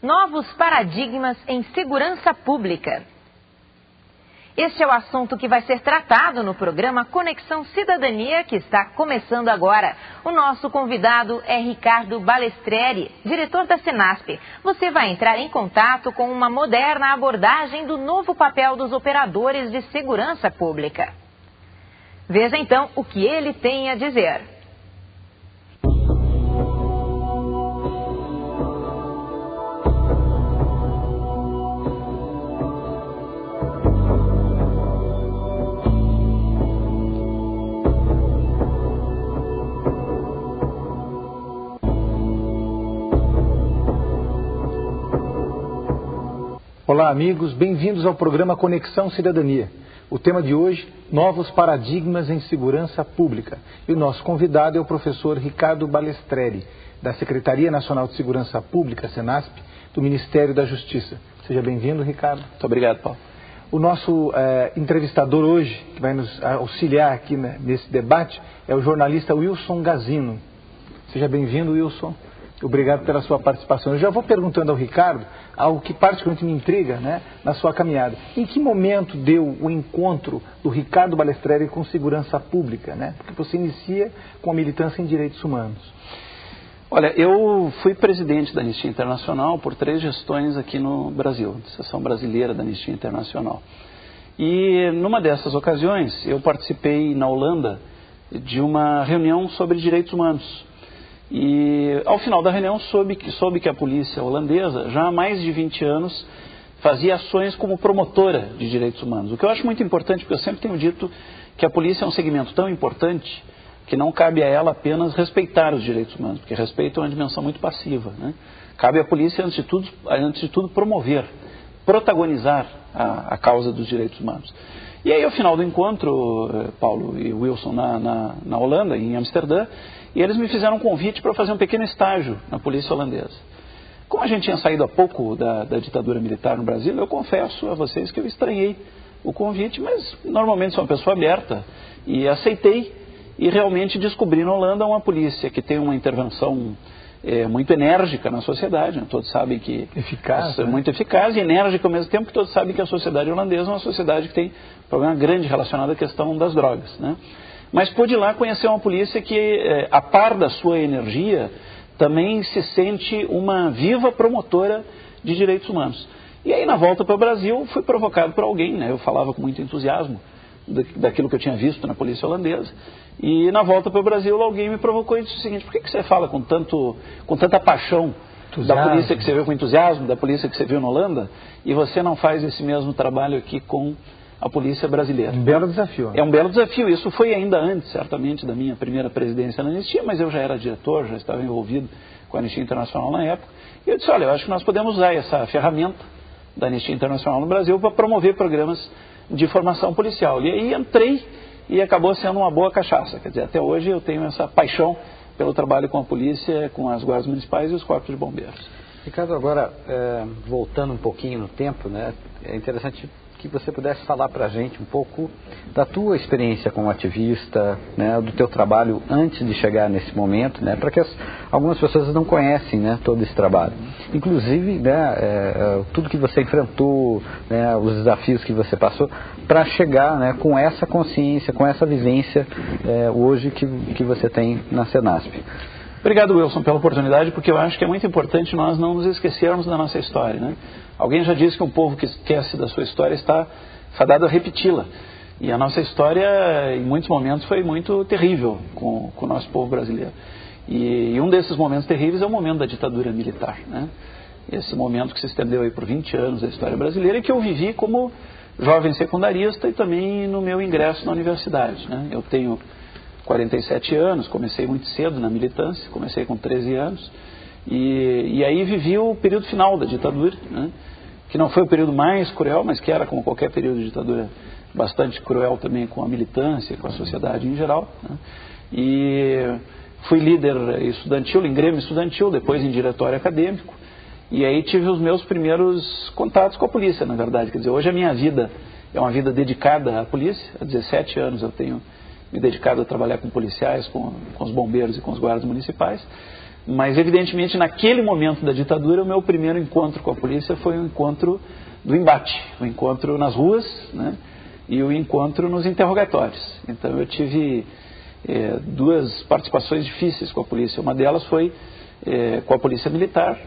Novos paradigmas em segurança pública. Este é o assunto que vai ser tratado no programa Conexão Cidadania, que está começando agora. O nosso convidado é Ricardo Balestreri, diretor da Senasp. Você vai entrar em contato com uma moderna abordagem do novo papel dos operadores de segurança pública. Veja então o que ele tem a dizer. Olá amigos, bem-vindos ao programa Conexão Cidadania. O tema de hoje, novos paradigmas em segurança pública. E o nosso convidado é o professor Ricardo Balestreri, da Secretaria Nacional de Segurança Pública, Senasp, do Ministério da Justiça. Seja bem-vindo, Ricardo. Muito obrigado, Paulo. O nosso entrevistador hoje, que vai nos auxiliar aqui nesse debate, é o jornalista Wilson Gazino. Seja bem-vindo, Wilson. Obrigado pela sua participação. Eu já vou perguntando ao Ricardo algo que particularmente me intriga, né, na sua caminhada. Em que momento deu o encontro do Ricardo Balestreri com segurança pública, né? Porque você inicia com a militância em direitos humanos. Olha, eu fui presidente da Anistia Internacional por 3 gestões aqui no Brasil, seção brasileira da Anistia Internacional. E numa dessas ocasiões eu participei na Holanda de uma reunião sobre direitos humanos. E ao final da reunião soube que a polícia holandesa já há mais de 20 anos fazia ações como promotora de direitos humanos. O que eu acho muito importante, porque eu sempre tenho dito que a polícia é um segmento tão importante que não cabe a ela apenas respeitar os direitos humanos, porque respeito é uma dimensão muito passiva, né? Cabe à polícia, antes de tudo, promover, protagonizar a causa dos direitos humanos. E aí, ao final do encontro, Paulo e Wilson, na Holanda, em Amsterdã, e eles me fizeram um convite para fazer um pequeno estágio na polícia holandesa. Como a gente tinha saído há pouco da ditadura militar no Brasil, eu confesso a vocês que eu estranhei o convite, mas normalmente sou uma pessoa aberta e aceitei, e realmente descobri na Holanda uma polícia que tem uma intervenção muito enérgica na sociedade, né? Todos sabem que eficaz, é muito eficaz e enérgica ao mesmo tempo, que todos sabem que a sociedade holandesa é uma sociedade que tem um problema grande relacionado à questão das drogas, né? Mas pude lá conhecer uma polícia que, a par da sua energia, também se sente uma viva promotora de direitos humanos. E aí, na volta para o Brasil, fui provocado por alguém, né? Eu falava com muito entusiasmo daquilo que eu tinha visto na polícia holandesa. E na volta para o Brasil, alguém me provocou e disse o seguinte: por que você fala com tanta paixão da polícia que você viu, com entusiasmo da polícia que você viu na Holanda, e você não faz esse mesmo trabalho aqui com a polícia brasileira? Um belo desafio. É um belo desafio. Isso foi ainda antes, certamente, da minha primeira presidência na Anistia, mas eu já era diretor, já estava envolvido com a Anistia Internacional na época. E eu disse: olha, eu acho que nós podemos usar essa ferramenta da Anistia Internacional no Brasil para promover programas de formação policial. E aí entrei e acabou sendo uma boa cachaça. Quer dizer, até hoje eu tenho essa paixão pelo trabalho com a polícia, com as guardas municipais e os corpos de bombeiros. Ricardo, agora, voltando um pouquinho no tempo, né, é interessante que você pudesse falar para a gente um pouco da tua experiência como ativista, né, do teu trabalho antes de chegar nesse momento, né, para que algumas pessoas não conhecem, né, todo esse trabalho. Inclusive, né, tudo que você enfrentou, né, os desafios que você passou, para chegar, né, com essa consciência, com essa vivência hoje que você tem na Senasp. Obrigado, Wilson, pela oportunidade, porque eu acho que é muito importante nós não nos esquecermos da nossa história, né? Alguém já disse que um povo que esquece da sua história está fadado a repeti-la. E a nossa história, em muitos momentos, foi muito terrível com o nosso povo brasileiro. E um desses momentos terríveis é o momento da ditadura militar, né? Esse momento que se estendeu aí por 20 anos da história brasileira e que eu vivi como jovem secundarista e também no meu ingresso na universidade, né? Eu tenho 47 anos, comecei muito cedo na militância, comecei com 13 anos, e aí vivi o período final da ditadura, né? Que não foi o período mais cruel, mas que era, como qualquer período de ditadura, bastante cruel também com a militância, com a sociedade em geral, né? E fui líder estudantil, em grêmio estudantil, depois em diretório acadêmico, E aí tive os meus primeiros contatos com a polícia, na verdade. Quer dizer, hoje a minha vida é uma vida dedicada à polícia. Há 17 anos eu tenho me dedicado a trabalhar com policiais, com os bombeiros e com os guardas municipais. Mas, evidentemente, naquele momento da ditadura, o meu primeiro encontro com a polícia foi o encontro do embate, o encontro nas ruas, né, e o encontro nos interrogatórios. Então, eu tive duas participações difíceis com a polícia. Uma delas foi com a polícia militar,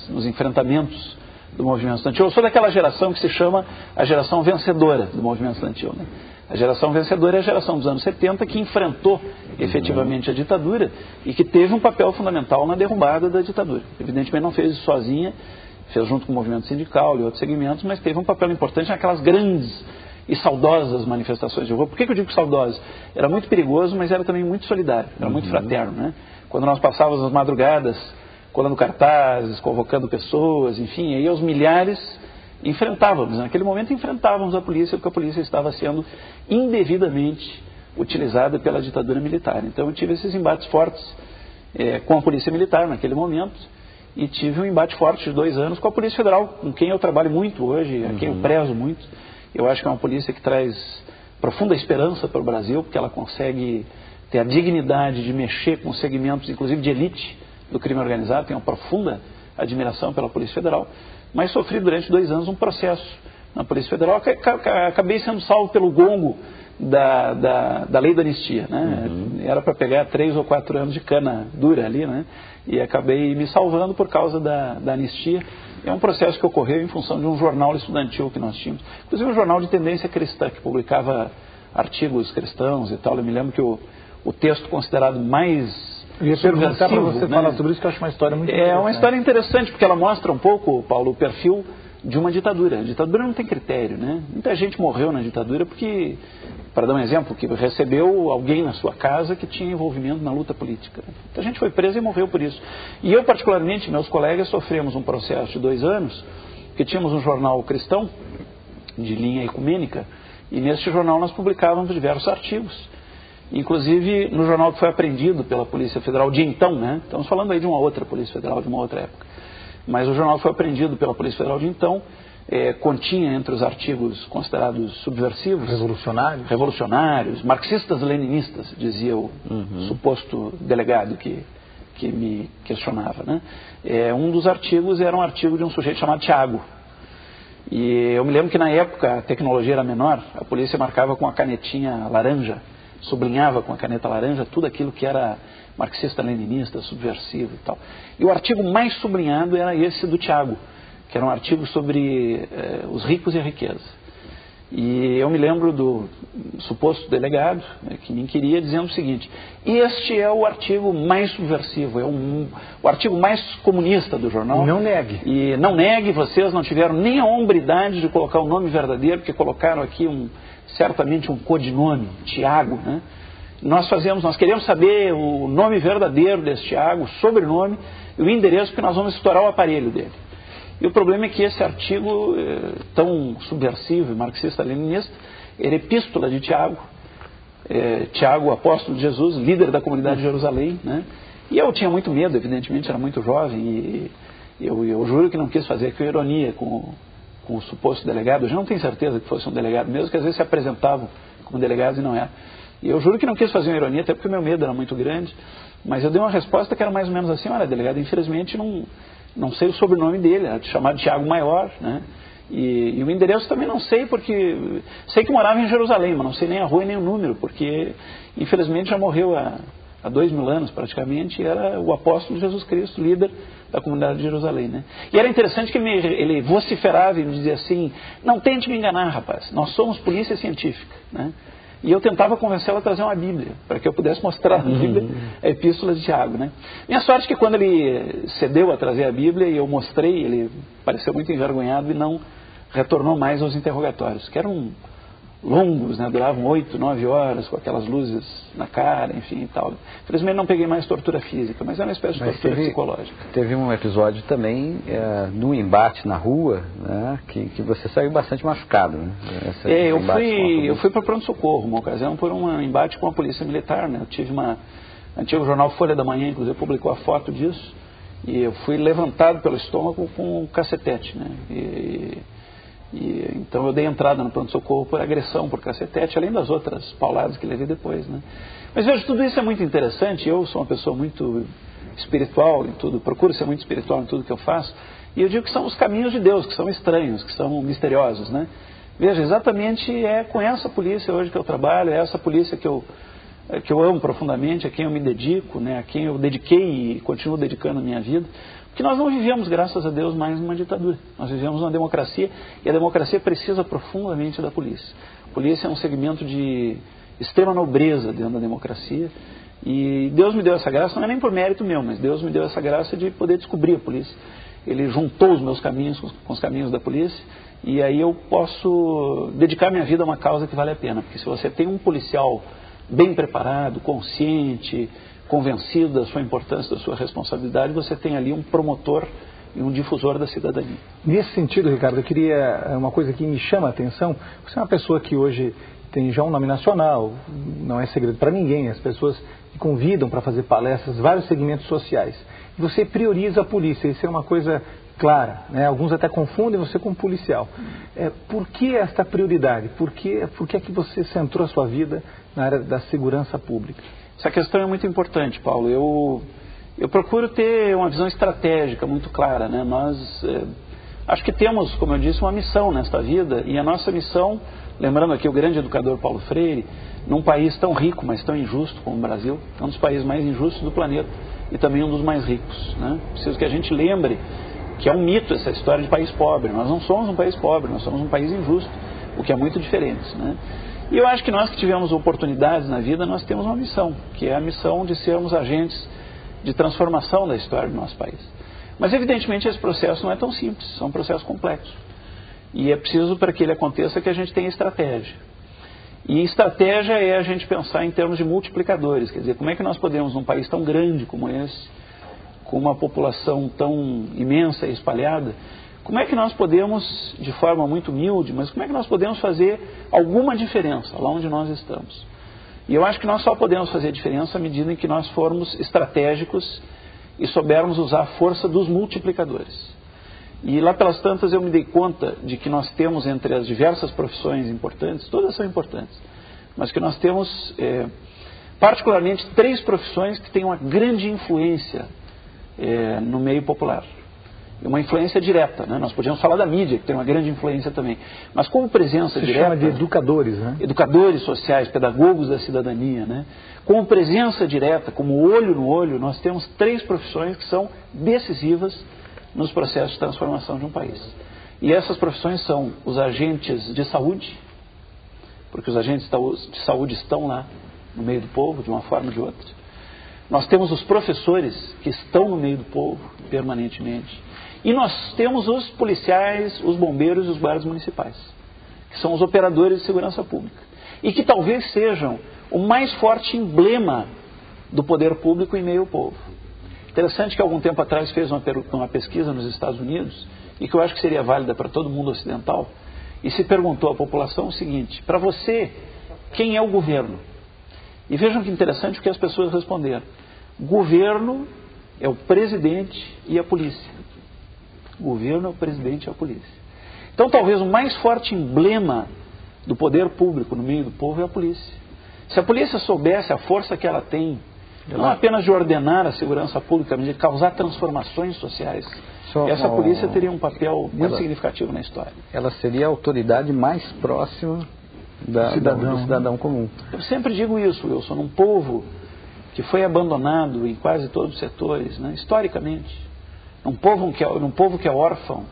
nos enfrentamentos do movimento estudantil. Eu sou daquela geração que se chama a geração vencedora do movimento estudantil, né? A geração vencedora é a geração dos anos 70 que enfrentou efetivamente a ditadura e que teve um papel fundamental na derrubada da ditadura. Evidentemente não fez isso sozinha, fez junto com o movimento sindical e outros segmentos, mas teve um papel importante naquelas grandes e saudosas manifestações de rua. Por que eu digo saudosas? Era muito perigoso, mas era também muito solidário, era muito fraterno, né? Quando nós passávamos as madrugadas colando cartazes, convocando pessoas, enfim, aí aos milhares enfrentávamos, naquele momento enfrentávamos a polícia, porque a polícia estava sendo indevidamente utilizada pela ditadura militar. Então eu tive esses embates fortes com a polícia militar naquele momento e tive um embate forte de 2 anos com a Polícia Federal, com quem eu trabalho muito hoje, a quem eu prezo muito. Eu acho que é uma polícia que traz profunda esperança para o Brasil, porque ela consegue ter a dignidade de mexer com segmentos, inclusive de elite do crime organizado. Tenho uma profunda admiração pela Polícia Federal, mas sofri durante 2 anos um processo na Polícia Federal, acabei sendo salvo pelo gongo da lei da anistia, né? Era para pegar 3 ou 4 anos de cana dura ali, né? E acabei me salvando por causa da anistia. É um processo que ocorreu em função de um jornal estudantil que nós tínhamos, inclusive um jornal de tendência cristã, que publicava artigos cristãos e tal. Eu me lembro que o texto considerado mais eu ia perguntar para você, né, falar sobre isso, que eu acho uma história muito interessante. É uma história interessante, porque ela mostra um pouco, Paulo, o perfil de uma ditadura. A ditadura não tem critério, né? Muita gente morreu na ditadura porque, para dar um exemplo, que recebeu alguém na sua casa que tinha envolvimento na luta política. Muita gente foi presa e morreu por isso. E eu, particularmente, meus colegas, sofremos um processo de 2 anos, porque tínhamos um jornal cristão, de linha ecumênica, e nesse jornal nós publicávamos diversos artigos. Inclusive no jornal que foi apreendido pela Polícia Federal de então, né? Estamos falando aí de uma outra Polícia Federal, de uma outra época. Mas o jornal que foi apreendido pela Polícia Federal de então continha entre os artigos considerados subversivos, revolucionários, marxistas-leninistas, dizia o suposto delegado que me questionava, né? Um dos artigos era um artigo de um sujeito chamado Tiago. E eu me lembro que na época a tecnologia era menor, a polícia marcava com a canetinha laranja, sublinhava com a caneta laranja tudo aquilo que era marxista-leninista, subversivo e tal. E o artigo mais sublinhado era esse do Tiago, que era um artigo sobre os ricos e a riqueza. E eu me lembro do suposto delegado, né, que me inquiria, dizendo o seguinte: este é o artigo mais subversivo, o artigo mais comunista do jornal. Não negue. E não negue, vocês não tiveram nem a hombridade de colocar o nome verdadeiro, porque colocaram aqui certamente um codinome, Tiago, né? Nós queremos saber o nome verdadeiro desse Tiago, o sobrenome e o endereço, porque nós vamos estourar o aparelho dele. E o problema é que esse artigo tão subversivo e marxista-leninista era epístola de Tiago, Tiago, apóstolo de Jesus, líder da comunidade de Jerusalém, né? E eu tinha muito medo, evidentemente, era muito jovem, e eu juro que não quis fazer aqui ironia com o suposto delegado. Eu já não tenho certeza que fosse um delegado, mesmo que às vezes se apresentavam como delegados e não era. E eu juro que não quis fazer uma ironia, até porque o meu medo era muito grande, mas eu dei uma resposta que era mais ou menos assim: olha, delegado, infelizmente não sei o sobrenome dele, era chamado Tiago Maior, né? E o endereço também não sei, porque sei que morava em Jerusalém, mas não sei nem a rua e nem o número, porque infelizmente já morreu há 2.000 anos praticamente, e era o apóstolo de Jesus Cristo, líder da comunidade de Jerusalém, né? E era interessante que ele vociferava e me dizia assim: não tente me enganar, rapaz, nós somos polícia científica, né? E eu tentava convencê-la a trazer uma Bíblia, para que eu pudesse mostrar na Bíblia a epístola de Tiago, né? Minha sorte é que quando ele cedeu a trazer a Bíblia e eu mostrei, ele pareceu muito envergonhado e não retornou mais aos interrogatórios, que eram longos, né? Duravam 8, 9 horas, com aquelas luzes na cara, enfim e tal. Infelizmente não peguei mais tortura física, mas é uma espécie de tortura psicológica. Teve um episódio também no embate na rua, né? que você saiu bastante machucado, né? Eu fui para o pronto-socorro uma ocasião por um embate com a polícia militar, né? Eu tive o jornal Folha da Manhã, inclusive, publicou a foto disso. E eu fui levantado pelo estômago com um cacetete, né? Então eu dei entrada no pronto-socorro por agressão, por cacetete, além das outras pauladas que levei depois, né? Mas veja, tudo isso é muito interessante. Eu sou uma pessoa muito espiritual em tudo, procuro ser muito espiritual em tudo que eu faço, e eu digo que são os caminhos de Deus, que são estranhos, que são misteriosos, né? Veja, exatamente é com essa polícia hoje que eu trabalho, é essa polícia que eu amo profundamente, a quem eu me dedico, né? A quem eu dediquei e continuo dedicando a minha vida. Porque nós não vivemos, graças a Deus, mais numa ditadura. Nós vivemos uma democracia, e a democracia precisa profundamente da polícia. A polícia é um segmento de extrema nobreza dentro da democracia. E Deus me deu essa graça, não é nem por mérito meu, mas Deus me deu essa graça de poder descobrir a polícia. Ele juntou os meus caminhos com os caminhos da polícia, e aí eu posso dedicar minha vida a uma causa que vale a pena. Porque se você tem um policial bem preparado, consciente, convencido da sua importância, da sua responsabilidade, você tem ali um promotor e um difusor da cidadania. Nesse sentido, Ricardo, eu queria, uma coisa que me chama a atenção, você é uma pessoa que hoje tem já um nome nacional, não é segredo para ninguém, as pessoas te convidam para fazer palestras, vários segmentos sociais. E você prioriza a polícia, isso é uma coisa clara, né? Alguns até confundem você com policial. Por que esta prioridade? Por que é que você centrou a sua vida na área da segurança pública? Essa questão é muito importante, Paulo. Eu procuro ter uma visão estratégica muito clara, né? Nós acho que temos, como eu disse, uma missão nesta vida, e a nossa missão, lembrando aqui o grande educador Paulo Freire, num país tão rico, mas tão injusto como o Brasil, é um dos países mais injustos do planeta e também um dos mais ricos, né? Preciso que a gente lembre que é um mito essa história de país pobre. Nós não somos um país pobre, nós somos um país injusto, o que é muito diferente, né? E eu acho que nós que tivemos oportunidades na vida, nós temos uma missão, que é a missão de sermos agentes de transformação da história do nosso país. Mas evidentemente esse processo não é tão simples, é um processo complexo. E é preciso, para que ele aconteça, que a gente tenha estratégia. E estratégia é a gente pensar em termos de multiplicadores, quer dizer, como é que nós podemos, num país tão grande como esse, com uma população tão imensa e espalhada, como é que nós podemos, de forma muito humilde, mas como é que nós podemos fazer alguma diferença lá onde nós estamos? E eu acho que nós só podemos fazer diferença à medida em que nós formos estratégicos e soubermos usar a força dos multiplicadores. E lá pelas tantas eu me dei conta de que nós temos entre as diversas profissões importantes, todas são importantes, mas que nós temos particularmente 3 profissões que têm uma grande influência no meio popular. Uma influência direta, né? Nós podíamos falar da mídia, que tem uma grande influência também. Mas como presença direta... Se chama de educadores, né? Educadores sociais, pedagogos da cidadania, né? Como presença direta, como olho no olho, nós temos 3 profissões que são decisivas nos processos de transformação de um país. E essas profissões são os agentes de saúde, porque os agentes de saúde estão lá no meio do povo, de uma forma ou de outra. Nós temos os professores que estão no meio do povo permanentemente. E nós temos os policiais, os bombeiros e os guardas municipais, que são os operadores de segurança pública. E que talvez sejam o mais forte emblema do poder público em meio ao povo. Interessante que algum tempo atrás fez uma pesquisa nos Estados Unidos, e que eu acho que seria válida para todo mundo ocidental, e se perguntou à população o seguinte: para você, quem é o governo? E vejam que interessante o que as pessoas responderam. Governo é o presidente e a polícia. Governo é o presidente e a polícia. Então talvez o mais forte emblema do poder público no meio do povo é a polícia. Se a polícia soubesse a força que ela tem, não apenas de ordenar a segurança pública, mas de causar transformações sociais, essa polícia teria um papel muito significativo na história. Ela seria a autoridade mais próxima do cidadão comum. Eu sempre digo isso, Wilson, um povo que foi abandonado em quase todos os setores, né, historicamente, um povo que é órfão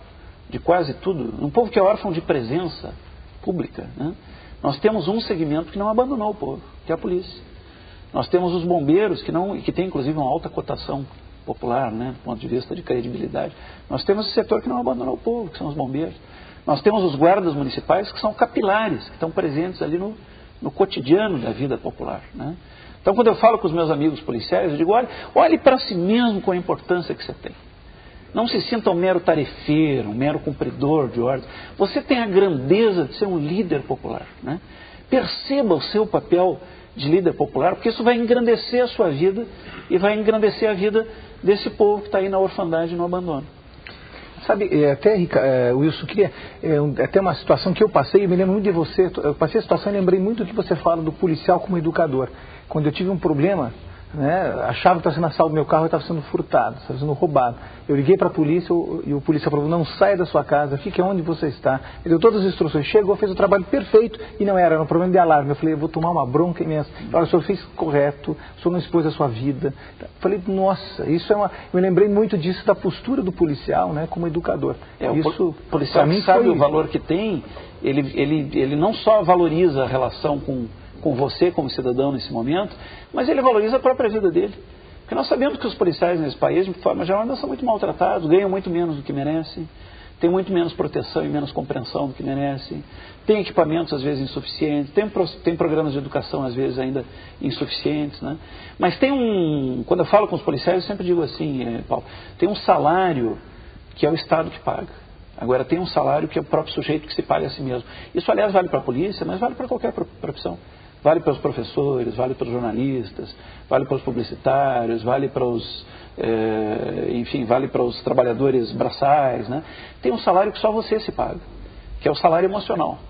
de quase tudo, um povo que é órfão de presença pública, né? Nós temos um segmento que não abandonou o povo, que é a polícia. Nós temos os bombeiros, que tem inclusive uma alta cotação popular, né, do ponto de vista de credibilidade. Nós temos esse setor que não abandonou o povo, que são os bombeiros. Nós temos os guardas municipais, que são capilares, que estão presentes ali no cotidiano da vida popular, né? Então, quando eu falo com os meus amigos policiais, eu digo, olhe para si mesmo com a importância que você tem. Não se sinta um mero tarefeiro, um mero cumpridor de ordens. Você tem a grandeza de ser um líder popular, né? Perceba o seu papel de líder popular, porque isso vai engrandecer a sua vida e vai engrandecer a vida desse povo que está aí na orfandade e no abandono. Sabe, Wilson, queria até uma situação que eu passei, eu me lembro muito de você, eu passei a situação e lembrei muito do que você fala do policial como educador. Quando eu tive um problema, né, achava que estava sendo assalto do meu carro e estava sendo furtado, estava sendo roubado. Eu liguei para a polícia e o policial falou, não saia da sua casa, fique onde você está. Ele deu todas as instruções, chegou, fez o trabalho perfeito e não era um problema de alarme. Eu falei, eu vou tomar uma bronca imensa. Olha, o senhor fez correto, o senhor não expôs a sua vida. Eu falei, nossa, isso é uma... Eu me lembrei muito disso, da postura do policial, né, como educador. Isso, o policial que sabe o valor que tem, ele não só valoriza a relação com você como cidadão nesse momento, mas ele valoriza a própria vida dele. Porque nós sabemos que os policiais nesse país, de forma geral, ainda são muito maltratados, ganham muito menos do que merecem, têm muito menos proteção e menos compreensão do que merecem, têm equipamentos às vezes insuficientes, têm programas de educação às vezes ainda insuficientes, né? Mas quando eu falo com os policiais, eu sempre digo assim, Paulo, tem um salário que é o Estado que paga. Agora tem um salário que é o próprio sujeito que se paga a si mesmo. Isso, aliás, vale para a polícia, mas vale para qualquer profissão. Vale para os professores, vale para os jornalistas, vale para os publicitários, vale para os, vale para os trabalhadores braçais, né? Tem um salário que só você se paga, que é o salário emocional.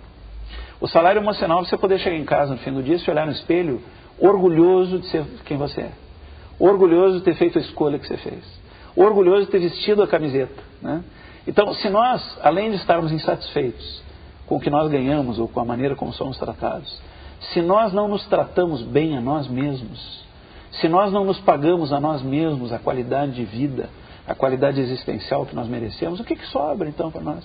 O salário emocional é você poder chegar em casa no fim do dia, se olhar no espelho, orgulhoso de ser quem você é, orgulhoso de ter feito a escolha que você fez, orgulhoso de ter vestido a camiseta, né? Então, se nós, além de estarmos insatisfeitos com o que nós ganhamos ou com a maneira como somos tratados, se nós não nos tratamos bem a nós mesmos, se nós não nos pagamos a nós mesmos a qualidade de vida, a qualidade existencial que nós merecemos, o que sobra então para nós?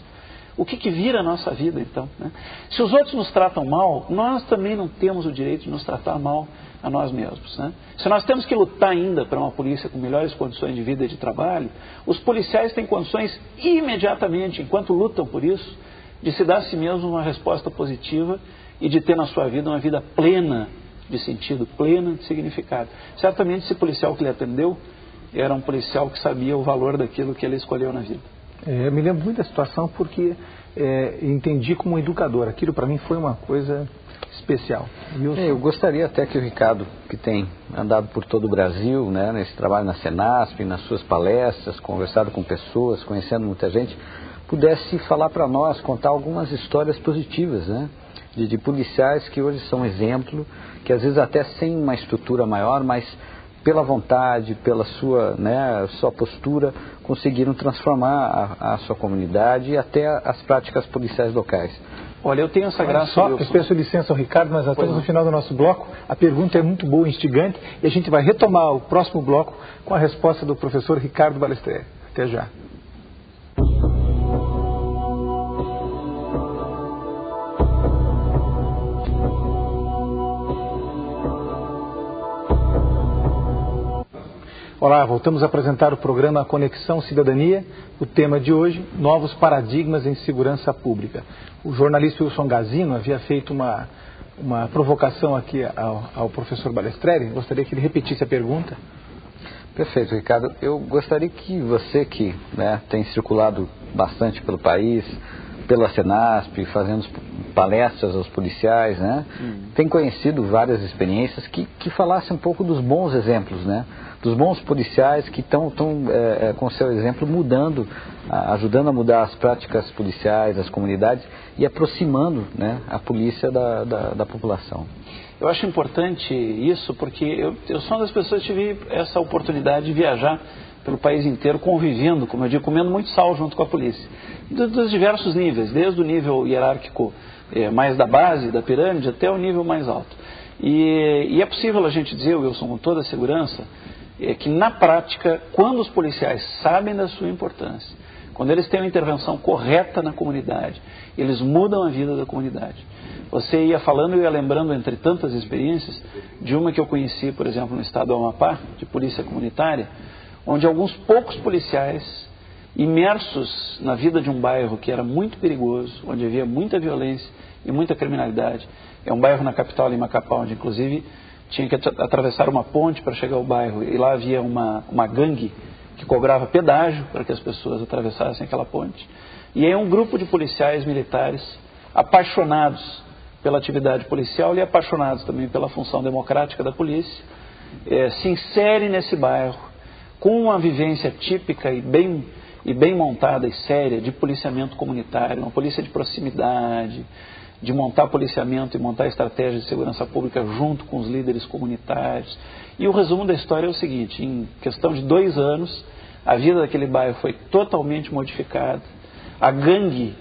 O que vira a nossa vida então, né? Se os outros nos tratam mal, nós também não temos o direito de nos tratar mal a nós mesmos, né? Se nós temos que lutar ainda para uma polícia com melhores condições de vida e de trabalho, os policiais têm condições imediatamente, enquanto lutam por isso, de se dar a si mesmos uma resposta positiva e de ter na sua vida uma vida plena de sentido, plena de significado. Certamente esse policial que lhe atendeu era um policial que sabia o valor daquilo que ele escolheu na vida. Eu me lembro muito da situação porque entendi como educador. Aquilo para mim foi uma coisa especial. Eu gostaria até que o Ricardo, que tem andado por todo o Brasil, né, nesse trabalho na Senasp, nas suas palestras, conversado com pessoas, conhecendo muita gente, pudesse falar para nós, contar algumas histórias positivas, né? De policiais que hoje são exemplo, que às vezes até sem uma estrutura maior, mas pela vontade, pela sua postura, conseguiram transformar a sua comunidade e até as práticas policiais locais. Olha, eu tenho essa graça... Eu peço licença ao Ricardo, nós já estamos no final do nosso bloco. A pergunta é muito boa, instigante, e a gente vai retomar o próximo bloco com a resposta do professor Ricardo Balestreri. Até já. Olá, voltamos a apresentar o programa Conexão Cidadania. O tema de hoje, novos paradigmas em segurança pública. O jornalista Wilson Gazino havia feito uma provocação aqui ao professor Balestreri. Gostaria que ele repetisse a pergunta. Perfeito, Ricardo. Eu gostaria que você, que tem circulado bastante pelo país, pela Senasp, fazendo palestras aos policiais, né? Tem conhecido várias experiências que falasse um pouco dos bons exemplos, né? Dos bons policiais que estão com seu exemplo mudando, ajudando a mudar as práticas policiais, as comunidades e aproximando, né, a polícia da população. Eu acho importante isso porque eu sou uma das pessoas que tive essa oportunidade de viajar pelo país inteiro convivendo, como eu digo, comendo muito sal junto com a polícia. Dos diversos níveis, desde o nível hierárquico mais da base, da pirâmide, até o nível mais alto. E é possível a gente dizer, Wilson, com toda a segurança, que na prática, quando os policiais sabem da sua importância, quando eles têm uma intervenção correta na comunidade, eles mudam a vida da comunidade. Você ia falando e ia lembrando, entre tantas experiências, de uma que eu conheci, por exemplo, no estado do Amapá, de polícia comunitária, onde alguns poucos policiais, imersos na vida de um bairro que era muito perigoso, onde havia muita violência e muita criminalidade, é um bairro na capital, em Macapá, onde inclusive tinha que atravessar uma ponte para chegar ao bairro, e lá havia uma gangue que cobrava pedágio para que as pessoas atravessassem aquela ponte. E aí um grupo de policiais militares, apaixonados pela atividade policial e apaixonados também pela função democrática da polícia, se insere nesse bairro, com uma vivência típica e bem montada e séria de policiamento comunitário, uma polícia de proximidade, de montar policiamento e montar estratégia de segurança pública junto com os líderes comunitários. E o resumo da história é o seguinte: em questão de 2 anos, a vida daquele bairro foi totalmente modificada. A gangue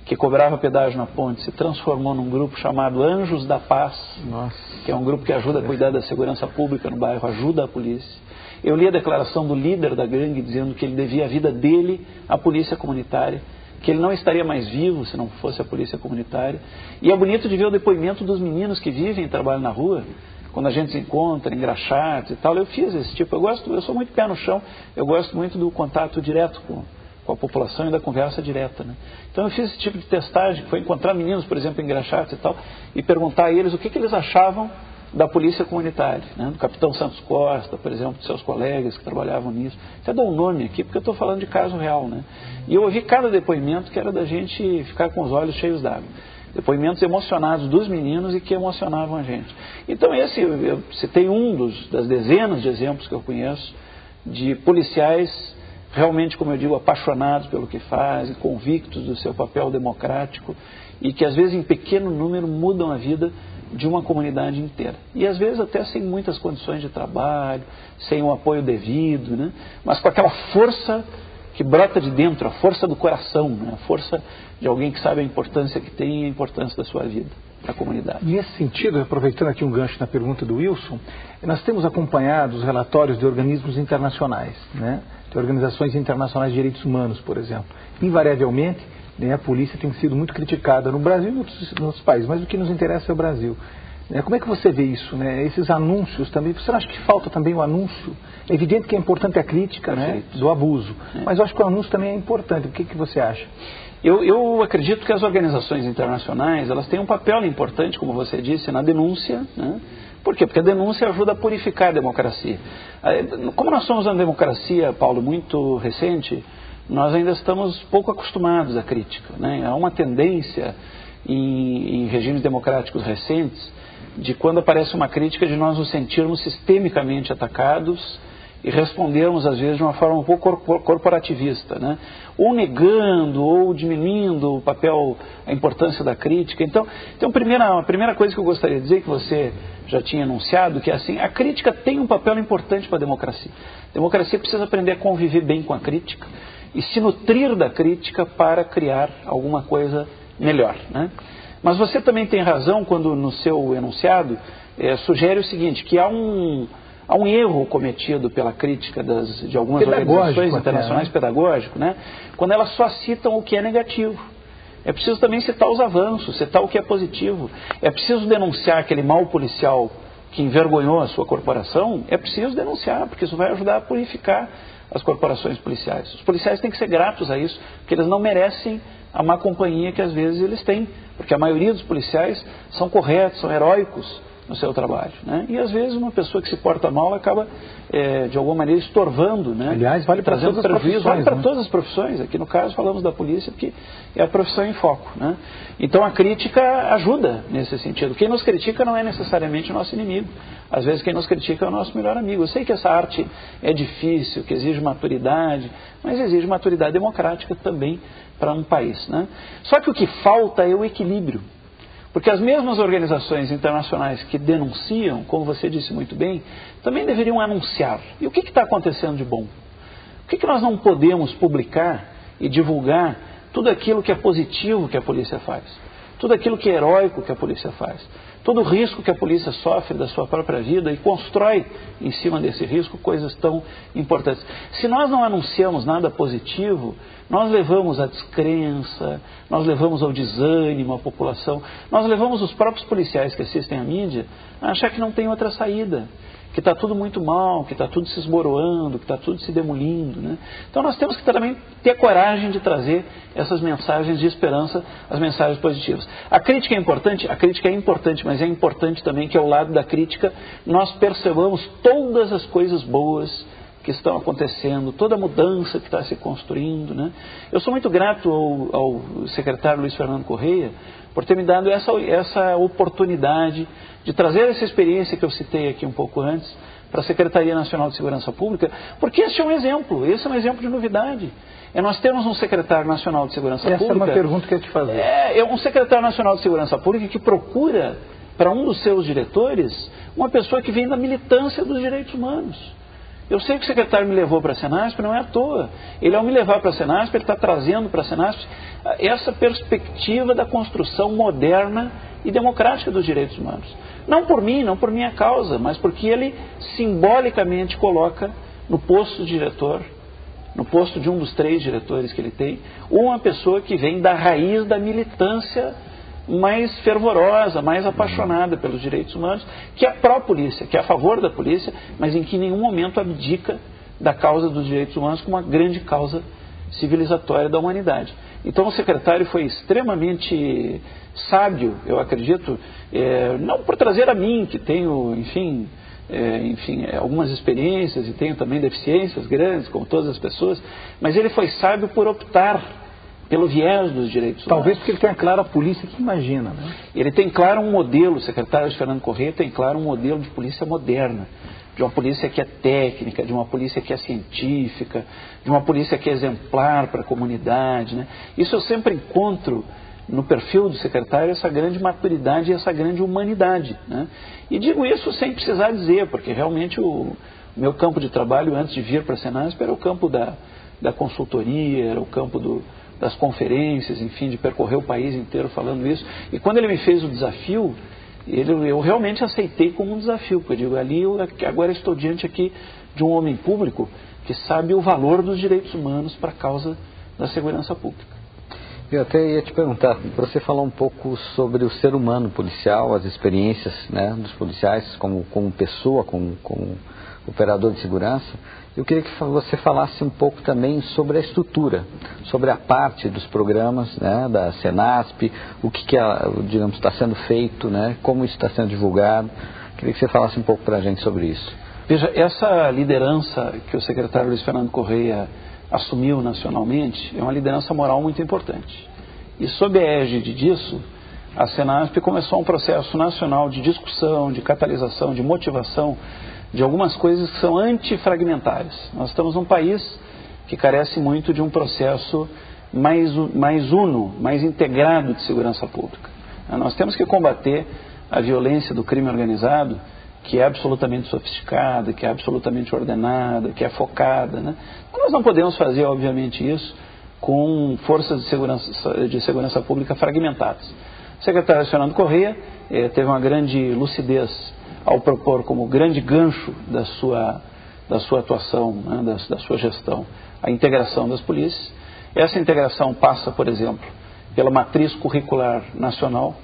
que cobrava pedágio na ponte se transformou num grupo chamado Anjos da Paz, que é um grupo que ajuda a cuidar da segurança pública no bairro, ajuda a polícia. Eu li a declaração do líder da gangue dizendo que ele devia a vida dele à polícia comunitária, que ele não estaria mais vivo se não fosse a polícia comunitária. E é bonito de ver o depoimento dos meninos que vivem e trabalham na rua, quando a gente se encontra em engraxates e tal. Eu fiz esse tipo, eu sou muito pé no chão, eu gosto muito do contato direto com a população e da conversa direta, né? Então eu fiz esse tipo de testagem, que foi encontrar meninos, por exemplo, em engraxates e tal, e perguntar a eles o que eles achavam da polícia comunitária, né? Do capitão Santos Costa, por exemplo, de seus colegas que trabalhavam nisso. Até dou um nome aqui, porque eu estou falando de caso real, né? E eu ouvi cada depoimento que era da gente ficar com os olhos cheios d'água. Depoimentos emocionados dos meninos e que emocionavam a gente. Então eu citei das dezenas de exemplos que eu conheço de policiais realmente, como eu digo, apaixonados pelo que fazem, convictos do seu papel democrático e que às vezes em pequeno número mudam a vida de uma comunidade inteira. E às vezes até sem muitas condições de trabalho, sem o apoio devido, né? Mas com aquela força que brota de dentro, a força do coração, né? A força de alguém que sabe a importância que tem e a importância da sua vida para a comunidade. Nesse sentido, aproveitando aqui um gancho na pergunta do Wilson, nós temos acompanhado os relatórios de organismos internacionais, né? De organizações internacionais de direitos humanos, por exemplo. Invariavelmente, né, a polícia tem sido muito criticada no Brasil e em outros países, mas o que nos interessa é o Brasil. Como é que você vê isso, né? Esses anúncios também, você não acha que falta também o anúncio? É evidente que é importante a crítica, né, do abuso, mas eu acho que o anúncio também é importante. O que você acha? Eu acredito que as organizações internacionais, elas têm um papel importante, como você disse, na denúncia, né? Por quê? Porque a denúncia ajuda a purificar a democracia. Como nós somos uma democracia, Paulo, muito recente, nós ainda estamos pouco acostumados à crítica, né? Há uma tendência em regimes democráticos recentes de quando aparece uma crítica de nós nos sentirmos sistemicamente atacados e respondermos às vezes de uma forma um pouco corporativista, né? Ou negando ou diminuindo o papel, a importância da crítica. Então a primeira coisa que eu gostaria de dizer, que você já tinha anunciado, que é assim: a crítica tem um papel importante para a democracia. A democracia precisa aprender a conviver bem com a crítica e se nutrir da crítica para criar alguma coisa melhor, né? Mas você também tem razão quando no seu enunciado sugere o seguinte, que há um erro cometido pela crítica de algumas organizações internacionais, pedagógico, né? Quando elas só citam o que é negativo. É preciso também citar os avanços, citar o que é positivo. É preciso denunciar aquele mau policial que envergonhou a sua corporação. É preciso denunciar, porque isso vai ajudar a purificar as corporações policiais. Os policiais têm que ser gratos a isso, porque eles não merecem a má companhia que às vezes eles têm, porque a maioria dos policiais são corretos, são heróicos no seu trabalho, né? E às vezes uma pessoa que se porta mal acaba de alguma maneira estorvando, né? Aliás, vale para todas as profissões, vale para todas as profissões. Aqui no caso falamos da polícia porque é a profissão em foco, né? Então a crítica ajuda nesse sentido. Quem nos critica não é necessariamente o nosso inimigo. Às vezes quem nos critica é o nosso melhor amigo. Eu sei que essa arte é difícil, que exige maturidade, mas exige maturidade democrática também para um país, né? Só que o que falta é o equilíbrio. Porque as mesmas organizações internacionais que denunciam, como você disse muito bem, também deveriam anunciar. E o que está acontecendo de bom? O que nós não podemos publicar e divulgar tudo aquilo que é positivo que a polícia faz? Tudo aquilo que é heróico que a polícia faz? Todo o risco que a polícia sofre da sua própria vida e constrói em cima desse risco coisas tão importantes. Se nós não anunciamos nada positivo, nós levamos à descrença, nós levamos ao desânimo a população, nós levamos os próprios policiais que assistem à mídia a achar que não tem outra saída, que está tudo muito mal, que está tudo se esboroando, que está tudo se demolindo, né? Então nós temos que também ter coragem de trazer essas mensagens de esperança, as mensagens positivas. A crítica é importante, mas é importante também que ao lado da crítica nós percebamos todas as coisas boas que estão acontecendo, toda a mudança que está se construindo, né? Eu sou muito grato ao secretário Luiz Fernando Correia por ter me dado essa oportunidade de trazer essa experiência que eu citei aqui um pouco antes para a Secretaria Nacional de Segurança Pública, porque esse é um exemplo de novidade. Nós temos um secretário nacional de Segurança Pública... Essa é uma pergunta que eu ia te fazer. É um secretário nacional de Segurança Pública que procura, para um dos seus diretores, uma pessoa que vem da militância dos direitos humanos. Eu sei que o secretário me levou para a Senasp, não é à toa. Ele, ao me levar para a Senasp, ele está trazendo para a Senasp essa perspectiva da construção moderna e democrática dos direitos humanos. Não por mim, não por minha causa, mas porque ele simbolicamente coloca no posto de diretor, no posto de um dos 3 diretores que ele tem, uma pessoa que vem da raiz da militância mais fervorosa, mais apaixonada pelos direitos humanos, que é a pró-polícia, que é a favor da polícia, mas em que em nenhum momento abdica da causa dos direitos humanos como uma grande causa civilizatória da humanidade. Então o secretário foi extremamente sábio, eu acredito, não por trazer a mim, que tenho, enfim, algumas experiências e tenho também deficiências grandes, como todas as pessoas, mas ele foi sábio por optar pelo viés dos direitos humanos. Talvez porque ele tenha claro a polícia que imagina, né? Ele tem claro um modelo, o secretário Fernando Correia tem claro um modelo de polícia moderna, de uma polícia que é técnica, de uma polícia que é científica, de uma polícia que é exemplar para a comunidade, né? Isso eu sempre encontro no perfil do secretário, essa grande maturidade e essa grande humanidade, né? E digo isso sem precisar dizer, porque realmente o meu campo de trabalho antes de vir para a Senasp era o campo da consultoria, era o campo das conferências, enfim, de percorrer o país inteiro falando isso. E quando ele me fez o desafio, eu realmente aceitei como um desafio, porque eu digo, agora estou diante aqui de um homem público que sabe o valor dos direitos humanos para a causa da segurança pública. Eu até ia te perguntar, você falou um pouco sobre o ser humano policial, as experiências, né, dos policiais como pessoa, como operador de segurança. Eu queria que você falasse um pouco também sobre a estrutura, sobre a parte dos programas, né, da Senasp, o que digamos, está sendo feito, né, como isso está sendo divulgado. Queria que você falasse um pouco para a gente sobre isso. Veja, essa liderança que o secretário Luiz Fernando Correia assumiu nacionalmente é uma liderança moral muito importante. E sob a égide disso, a Senasp começou um processo nacional de discussão, de catalisação, de motivação de algumas coisas que são antifragmentárias. Nós estamos num país que carece muito de um processo mais uno, mais integrado de segurança pública. Nós temos que combater a violência do crime organizado, que é absolutamente sofisticada, que é absolutamente ordenada, que é focada, né? Nós não podemos fazer, obviamente, isso com forças de segurança pública fragmentadas. O secretário Fernando Correia teve uma grande lucidez ao propor como grande gancho da sua atuação, né, da sua gestão, a integração das polícias. Essa integração passa, por exemplo, pela matriz curricular nacional.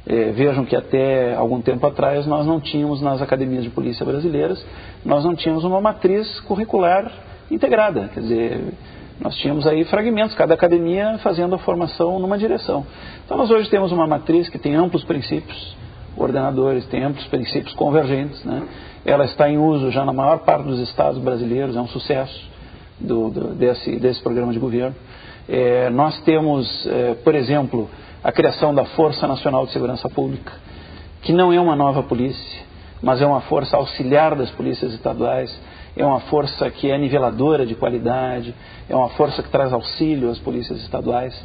Vejam que até algum tempo atrás nós não tínhamos nas academias de polícia brasileiras, nós não tínhamos uma matriz curricular integrada, quer dizer, nós tínhamos aí fragmentos, cada academia fazendo a formação numa direção. Então nós hoje temos uma matriz que tem amplos princípios ordenadores, tem amplos princípios convergentes, né? Ela está em uso já na maior parte dos estados brasileiros, é um sucesso desse programa de governo. Nós temos, por exemplo, a criação da Força Nacional de Segurança Pública, que não é uma nova polícia, mas é uma força auxiliar das polícias estaduais, é uma força que é niveladora de qualidade, é uma força que traz auxílio às polícias estaduais.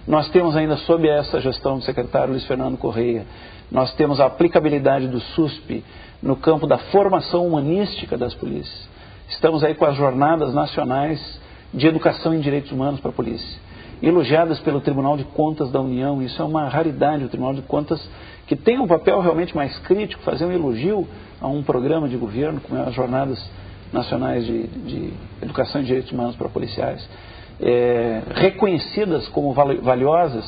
Nós temos ainda, sob essa gestão do secretário Luiz Fernando Correia, nós temos a aplicabilidade do SUSP no campo da formação humanística das polícias. Estamos aí com as jornadas nacionais de educação em direitos humanos para a polícia, elogiadas pelo Tribunal de Contas da União. Isso é uma raridade, o Tribunal de Contas, que tem um papel realmente mais crítico, fazer um elogio a um programa de governo, como é as jornadas nacionais de educação em direitos humanos para policiais, reconhecidas como valiosas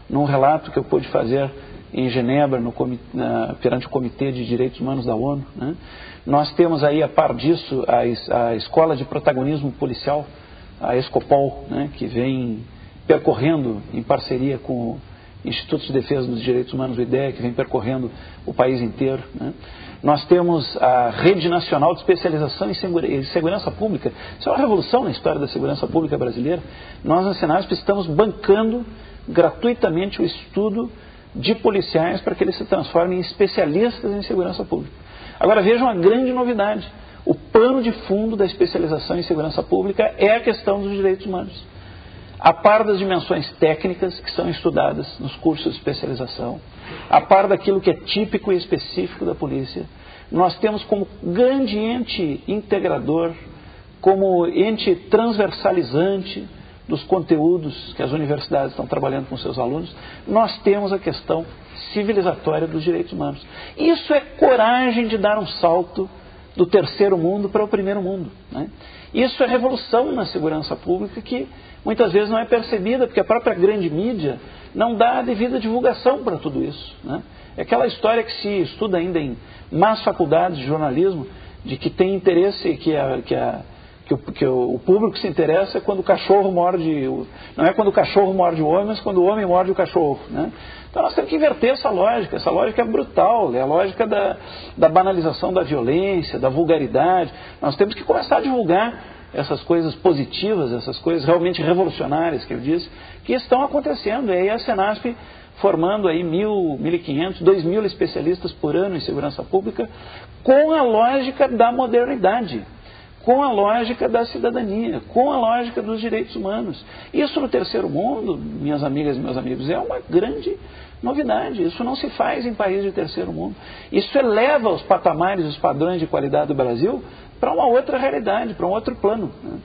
num relato que eu pude fazer em Genebra, perante o Comitê de Direitos Humanos da ONU, né? Nós temos aí, a par disso, a Escola de Protagonismo Policial, a Escopol, né? Que vem percorrendo, em parceria com o Instituto de Defesa dos Direitos Humanos, o IDEA, que vem percorrendo o país inteiro, né? Nós temos a Rede Nacional de Especialização em Segurança Pública. Isso é uma revolução na história da segurança pública brasileira. Nós, na Senasp, estamos bancando gratuitamente o estudo de policiais para que eles se transformem em especialistas em segurança pública. Agora vejam a grande novidade. O pano de fundo da especialização em segurança pública é a questão dos direitos humanos. A par das dimensões técnicas que são estudadas nos cursos de especialização, a par daquilo que é típico e específico da polícia, nós temos como grande ente integrador, como ente transversalizante dos conteúdos que as universidades estão trabalhando com seus alunos, nós temos a questão civilizatória dos direitos humanos. Isso é coragem de dar um salto do terceiro mundo para o primeiro mundo, né? Isso é revolução na segurança pública que muitas vezes não é percebida, porque a própria grande mídia não dá a devida divulgação para tudo isso, né? É aquela história que se estuda ainda em más faculdades de jornalismo, de que tem interesse, que o público se interessa quando o cachorro morde, não é quando o cachorro morde o homem, mas quando o homem morde o cachorro, né? Então nós temos que inverter essa lógica é brutal, é a lógica da banalização da violência, da vulgaridade. Nós temos que começar a divulgar essas coisas positivas, essas coisas realmente revolucionárias que eu disse, que estão acontecendo. E aí a Senasp formando aí 1.000, 1.500, 2.000 especialistas por ano em segurança pública, com a lógica da modernidade, com a lógica da cidadania, com a lógica dos direitos humanos. Isso no terceiro mundo, minhas amigas e meus amigos, é uma grande novidade. Isso não se faz em países de terceiro mundo. Isso eleva os patamares, os padrões de qualidade do Brasil para uma outra realidade, para um outro plano, né?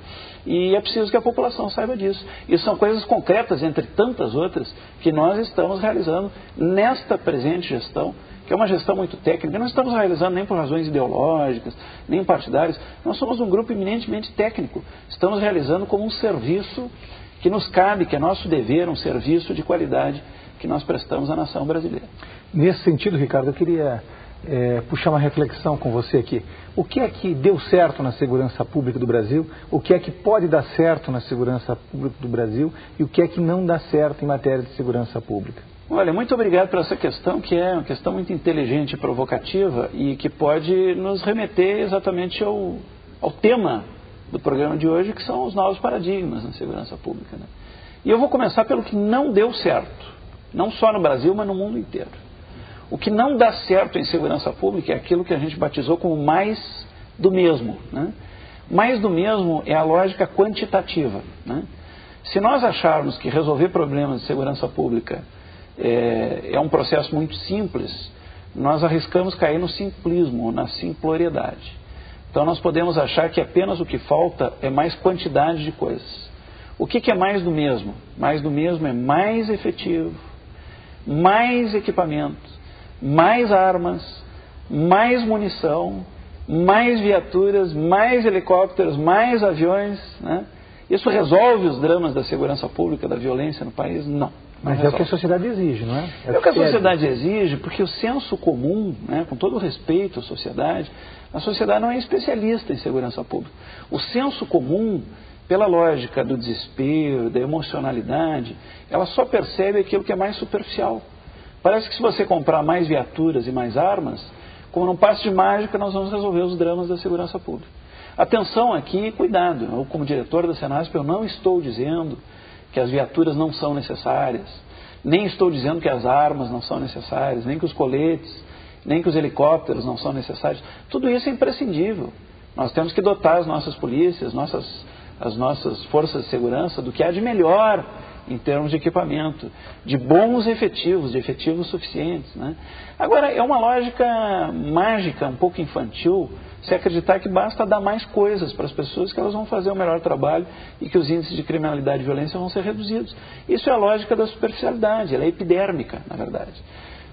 E é preciso que a população saiba disso. E são coisas concretas, entre tantas outras, que nós estamos realizando nesta presente gestão, que é uma gestão muito técnica. Não estamos realizando nem por razões ideológicas, nem partidárias. Nós somos um grupo eminentemente técnico. Estamos realizando como um serviço que nos cabe, que é nosso dever, um serviço de qualidade que nós prestamos à nação brasileira. Nesse sentido, Ricardo, eu queria puxar uma reflexão com você aqui. O que é que deu certo na segurança pública do Brasil? O que é que pode dar certo na segurança pública do Brasil? E o que é que não dá certo em matéria de segurança pública? Olha, muito obrigado por essa questão, que é uma questão muito inteligente e provocativa e que pode nos remeter exatamente ao tema do programa de hoje, que são os novos paradigmas na segurança pública, né? E eu vou começar pelo que não deu certo, não só no Brasil, mas no mundo inteiro. O que não dá certo em segurança pública é aquilo que a gente batizou como mais do mesmo, né? Mais do mesmo é a lógica quantitativa, né? Se nós acharmos que resolver problemas de segurança pública é um processo muito simples, nós arriscamos cair no simplismo, na simploriedade. Então nós podemos achar que apenas o que falta é mais quantidade de coisas. O que é mais do mesmo? Mais do mesmo é mais efetivo, mais equipamento, mais armas, mais munição, mais viaturas, mais helicópteros, mais aviões, né? Isso resolve os dramas da segurança pública, da violência no país? Não. Mas é o que a sociedade exige, não é? É o que a sociedade exige, porque o senso comum, né, com todo respeito à sociedade, a sociedade não é especialista em segurança pública. O senso comum, pela lógica do desespero, da emocionalidade, ela só percebe aquilo que é mais superficial. Parece que se você comprar mais viaturas e mais armas, como num passe de mágica, nós vamos resolver os dramas da segurança pública. Atenção aqui, cuidado. Eu, como diretor da Senasp, eu não estou dizendo que as viaturas não são necessárias, nem estou dizendo que as armas não são necessárias, nem que os coletes, nem que os helicópteros não são necessários. Tudo isso é imprescindível. Nós temos que dotar as nossas polícias, as nossas forças de segurança do que há de melhor em termos de equipamento, de bons efetivos, de efetivos suficientes, né? Agora, é uma lógica mágica, um pouco infantil, se acreditar que basta dar mais coisas para as pessoas que elas vão fazer o melhor trabalho e que os índices de criminalidade e violência vão ser reduzidos. Isso é a lógica da superficialidade, ela é epidérmica, na verdade.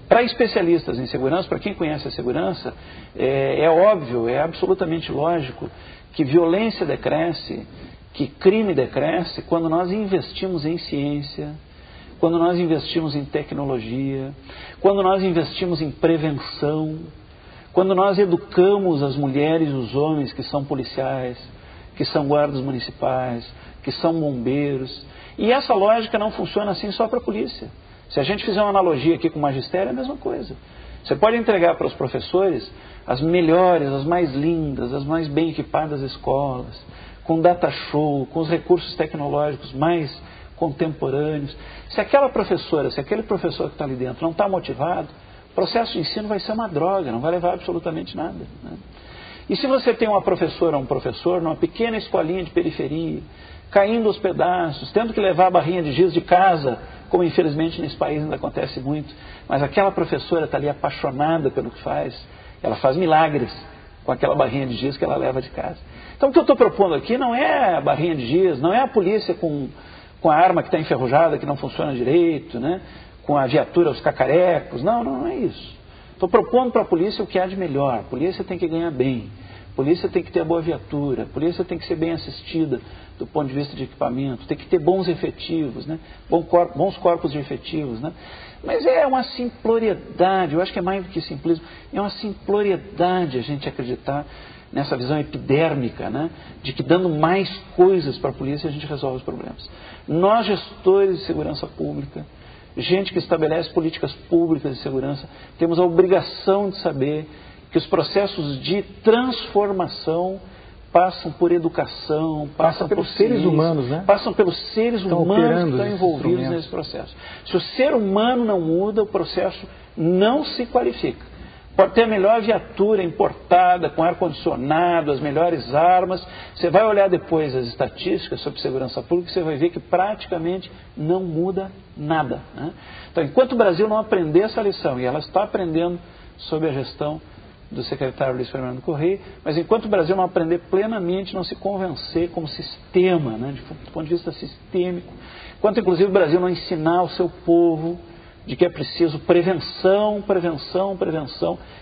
Para especialistas em segurança, para quem conhece a segurança, é óbvio, é absolutamente lógico que violência decresce, que crime decresce quando nós investimos em ciência, quando nós investimos em tecnologia, quando nós investimos em prevenção, quando nós educamos as mulheres e os homens que são policiais, que são guardas municipais, que são bombeiros. E essa lógica não funciona assim só para a polícia. Se a gente fizer uma analogia aqui com o magistério, é a mesma coisa. Você pode entregar para os professores as melhores, as mais lindas, as mais bem equipadas escolas, com data show, com os recursos tecnológicos mais contemporâneos. Se aquela professora, se aquele professor que está ali dentro não está motivado, o processo de ensino vai ser uma droga, não vai levar absolutamente nada, né? E se você tem uma professora ou um professor numa pequena escolinha de periferia, caindo aos pedaços, tendo que levar a barrinha de giz de casa, como infelizmente nesse país ainda acontece muito, mas aquela professora está ali apaixonada pelo que faz, ela faz milagres com aquela barrinha de giz que ela leva de casa. Então o que eu estou propondo aqui não é a barrinha de giz, não é a polícia com a arma que está enferrujada, que não funciona direito, né? Com a viatura aos cacarecos, não é isso. Estou propondo para a polícia o que há de melhor. A polícia tem que ganhar bem, a polícia tem que ter a boa viatura, a polícia tem que ser bem assistida do ponto de vista de equipamento, tem que ter bons efetivos, né? Bons corpos de efetivos, né? Mas é uma simploriedade, eu acho que é mais do que simplismo, é uma simploriedade a gente acreditar nessa visão epidérmica, né? De que dando mais coisas para a polícia a gente resolve os problemas. Nós, gestores de segurança pública, gente que estabelece políticas públicas de segurança, temos a obrigação de saber que os processos de transformação passam por educação, passam pelos seres humanos, né? Passam pelos seres humanos que estão envolvidos nesse processo. Se o ser humano não muda, o processo não se qualifica. Pode ter a melhor viatura importada, com ar-condicionado, as melhores armas. Você vai olhar depois as estatísticas sobre segurança pública e você vai ver que praticamente não muda nada, né? Então, enquanto o Brasil não aprender essa lição, e ela está aprendendo sob a gestão do secretário Luiz Fernando Correia, mas enquanto o Brasil não aprender plenamente, não se convencer como sistema, né, do ponto de vista sistêmico, enquanto inclusive o Brasil não ensinar o seu povo de que é preciso prevenção,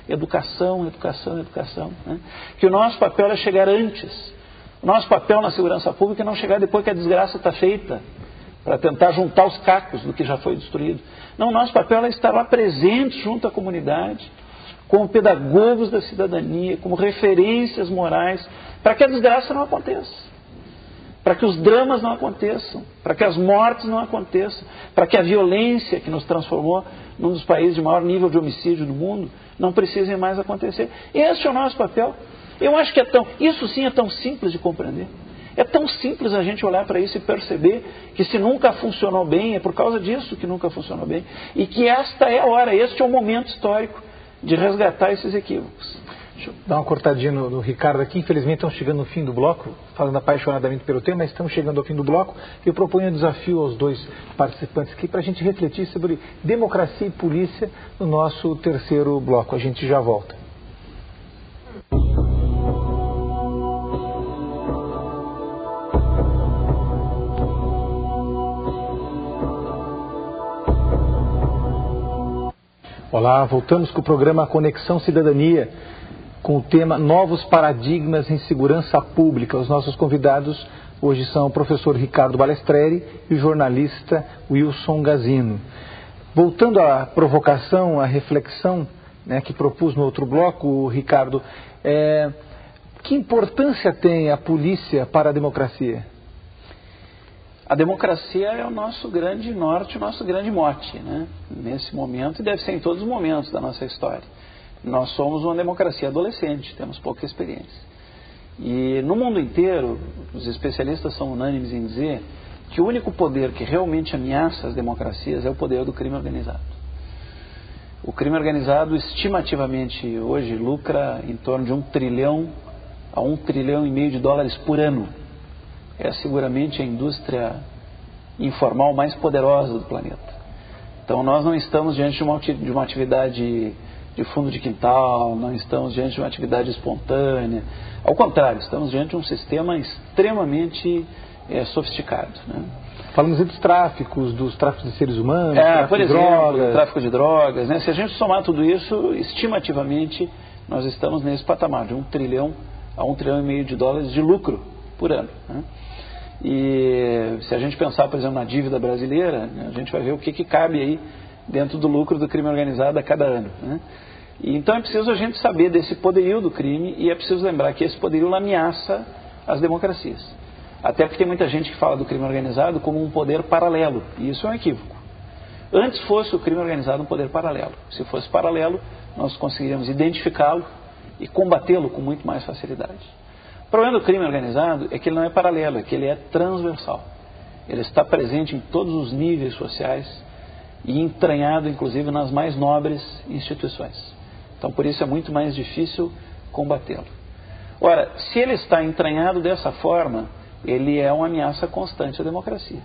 educação, né? Que o nosso papel é chegar antes. O nosso papel na segurança pública é não chegar depois que a desgraça está feita, para tentar juntar os cacos do que já foi destruído. Não, o nosso papel é estar lá presente junto à comunidade, como pedagogos da cidadania, como referências morais, para que a desgraça não aconteça. Para que os dramas não aconteçam, para que as mortes não aconteçam, para que a violência que nos transformou num dos países de maior nível de homicídio do mundo não precise mais acontecer. Esse é o nosso papel. Eu acho que isso sim é tão simples de compreender. É tão simples a gente olhar para isso e perceber que se nunca funcionou bem, é por causa disso que nunca funcionou bem. E que esta é a hora, este é o momento histórico de resgatar esses equívocos. Deixa eu dar uma cortadinha no Ricardo aqui. Infelizmente estamos chegando no fim do bloco, falando apaixonadamente pelo tema, mas estamos chegando ao fim do bloco. Eu proponho um desafio aos dois participantes aqui para a gente refletir sobre democracia e polícia no nosso terceiro bloco. A gente já volta. Olá, voltamos com o programa Conexão Cidadania, com o tema Novos Paradigmas em Segurança Pública. Os nossos convidados hoje são o professor Ricardo Balestreri e o jornalista Wilson Gazino. Voltando à provocação, à reflexão, né, que propus no outro bloco, Ricardo, que importância tem a polícia para a democracia? A democracia é o nosso grande norte, o nosso grande mote, né? Nesse momento, e deve ser em todos os momentos da nossa história. Nós somos uma democracia adolescente, temos pouca experiência. E no mundo inteiro, os especialistas são unânimes em dizer que o único poder que realmente ameaça as democracias é o poder do crime organizado. O crime organizado, estimativamente, hoje lucra em torno de 1 trilhão a 1,5 trilhão de dólares por ano. É seguramente a indústria informal mais poderosa do planeta. Então nós não estamos diante de uma atividade de fundo de quintal, não estamos diante de uma atividade espontânea. Ao contrário, estamos diante de um sistema extremamente sofisticado, né? Falamos dos tráficos de seres humanos, por exemplo, tráfico de drogas, né? Se a gente somar tudo isso, estimativamente nós estamos nesse patamar de 1 trilhão a 1,5 trilhão de dólares de lucro por ano, né? E se a gente pensar, por exemplo, na dívida brasileira, né, a gente vai ver o que cabe aí dentro do lucro do crime organizado a cada ano, né? E então é preciso a gente saber desse poderio do crime e é preciso lembrar que esse poderio ameaça as democracias. Até porque tem muita gente que fala do crime organizado como um poder paralelo, e isso é um equívoco. Antes fosse o crime organizado um poder paralelo. Se fosse paralelo, nós conseguiríamos identificá-lo e combatê-lo com muito mais facilidade. O problema do crime organizado é que ele não é paralelo, é que ele é transversal. ele está presente em todos os níveis sociais e entranhado, inclusive, nas mais nobres instituições. Então, por isso é muito mais difícil combatê-lo. Ora, se ele está entranhado dessa forma, ele é uma ameaça constante à democracia,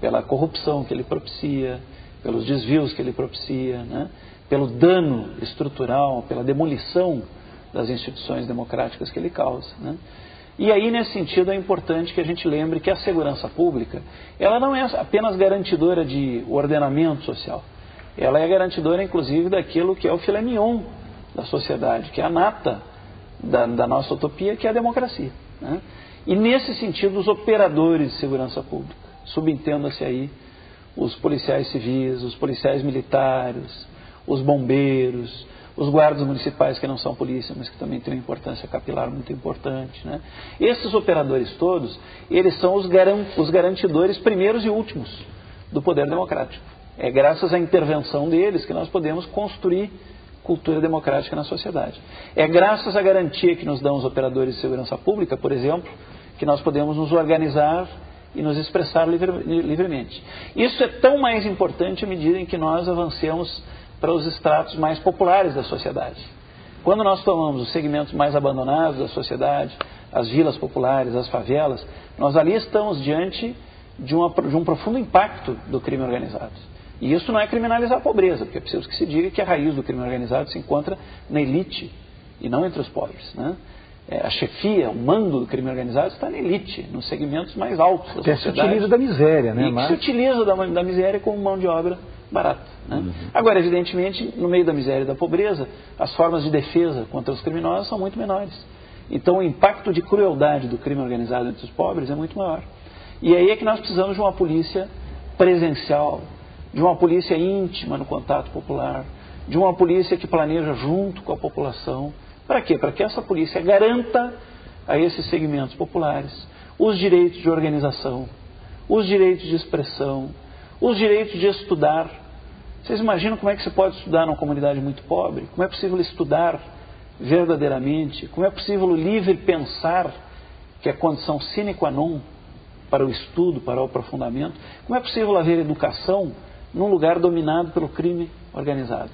pela corrupção que ele propicia, pelos desvios que ele propicia, né? Pelo dano estrutural, pela demolição das instituições democráticas que ele causa, né? E aí, nesse sentido, é importante que a gente lembre que a segurança pública, ela não é apenas garantidora de ordenamento social, ela é garantidora, inclusive, daquilo que é o filé mignon da sociedade, que é a nata da nossa utopia, que é a democracia, né? E, nesse sentido, os operadores de segurança pública, subentenda-se aí os policiais civis, os policiais militares, os bombeiros, os guardas municipais que não são polícia, mas que também têm uma importância capilar muito importante, né? Esses operadores todos, eles são os garantidores primeiros e últimos do poder democrático. É graças à intervenção deles que nós podemos construir cultura democrática na sociedade. É graças à garantia que nos dão os operadores de segurança pública, por exemplo, que nós podemos nos organizar e nos expressar livremente. Isso é tão mais importante à medida em que nós avancemos para os estratos mais populares da sociedade. Quando nós tomamos os segmentos mais abandonados da sociedade, as vilas populares, as favelas, nós ali estamos diante de um profundo impacto do crime organizado. E isso não é criminalizar a pobreza, porque é preciso que se diga que a raiz do crime organizado se encontra na elite e não entre os pobres, né? A chefia, o mando do crime organizado está na elite, nos segmentos mais altos da sociedade. Se utiliza da miséria, né? E se utiliza da miséria como mão de obra barata, né? Agora, evidentemente, no meio da miséria e da pobreza, as formas de defesa contra os criminosos são muito menores. Então, o impacto de crueldade do crime organizado entre os pobres é muito maior. E aí é que nós precisamos de uma polícia presencial, de uma polícia íntima no contato popular, de uma polícia que planeja junto com a população. Para quê? Para que essa polícia garanta a esses segmentos populares os direitos de organização, os direitos de expressão, os direitos de estudar. Vocês imaginam como é que se pode estudar numa comunidade muito pobre? Como é possível estudar verdadeiramente? Como é possível o livre pensar, que é condição sine qua non para o estudo, para o aprofundamento? Como é possível haver educação num lugar dominado pelo crime organizado?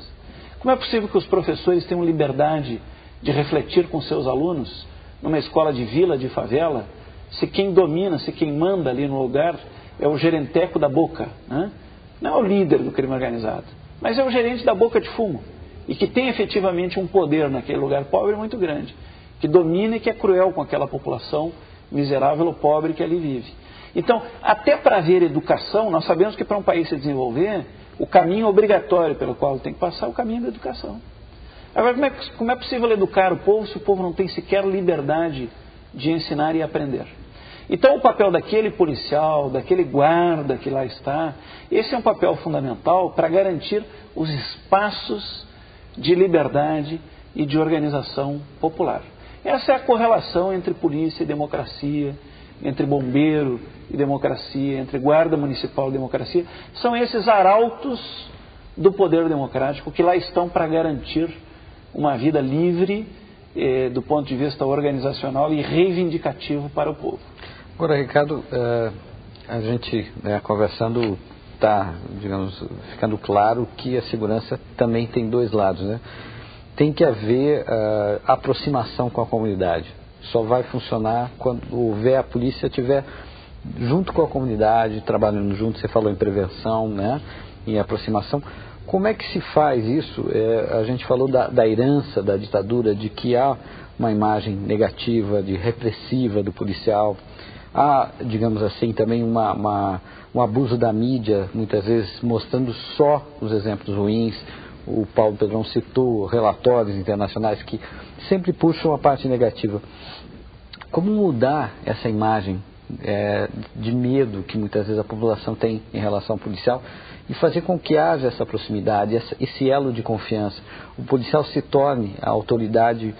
Como é possível que os professores tenham liberdade de refletir com seus alunos numa escola de vila, de favela, se quem domina, se quem manda ali no lugar é o gerenteco da boca, né? Não é o líder do crime organizado, mas é o gerente da boca de fumo, e que tem efetivamente um poder naquele lugar pobre muito grande, que domina e que é cruel com aquela população miserável ou pobre que ali vive. Então, até para haver educação, nós sabemos que para um país se desenvolver, o caminho obrigatório pelo qual tem que passar é o caminho da educação. Agora, como é possível educar o povo se o povo não tem sequer liberdade de ensinar e aprender? Então, o papel daquele policial, daquele guarda que lá está, esse é um papel fundamental para garantir os espaços de liberdade e de organização popular. Essa é a correlação entre polícia e democracia, entre bombeiro e democracia, entre guarda municipal e democracia. São esses arautos do poder democrático que lá estão para garantir uma vida livre do ponto de vista organizacional e reivindicativo para o povo. Agora, Ricardo, a gente conversando está, digamos, ficando claro que a segurança também tem dois lados, né? Tem que haver aproximação com a comunidade. Só vai funcionar quando a polícia estiver junto com a comunidade, trabalhando junto. Você falou em prevenção, né? Em aproximação. Como é que se faz isso? A gente falou da herança da ditadura, de que há uma imagem negativa, de repressiva do policial. Há, digamos assim, também um abuso da mídia, muitas vezes mostrando só os exemplos ruins. O Paulo Pedrão citou relatórios internacionais que sempre puxam a parte negativa. Como mudar essa imagem de medo que muitas vezes a população tem em relação ao policial e fazer com que haja essa proximidade, esse elo de confiança? O policial se torne a autoridade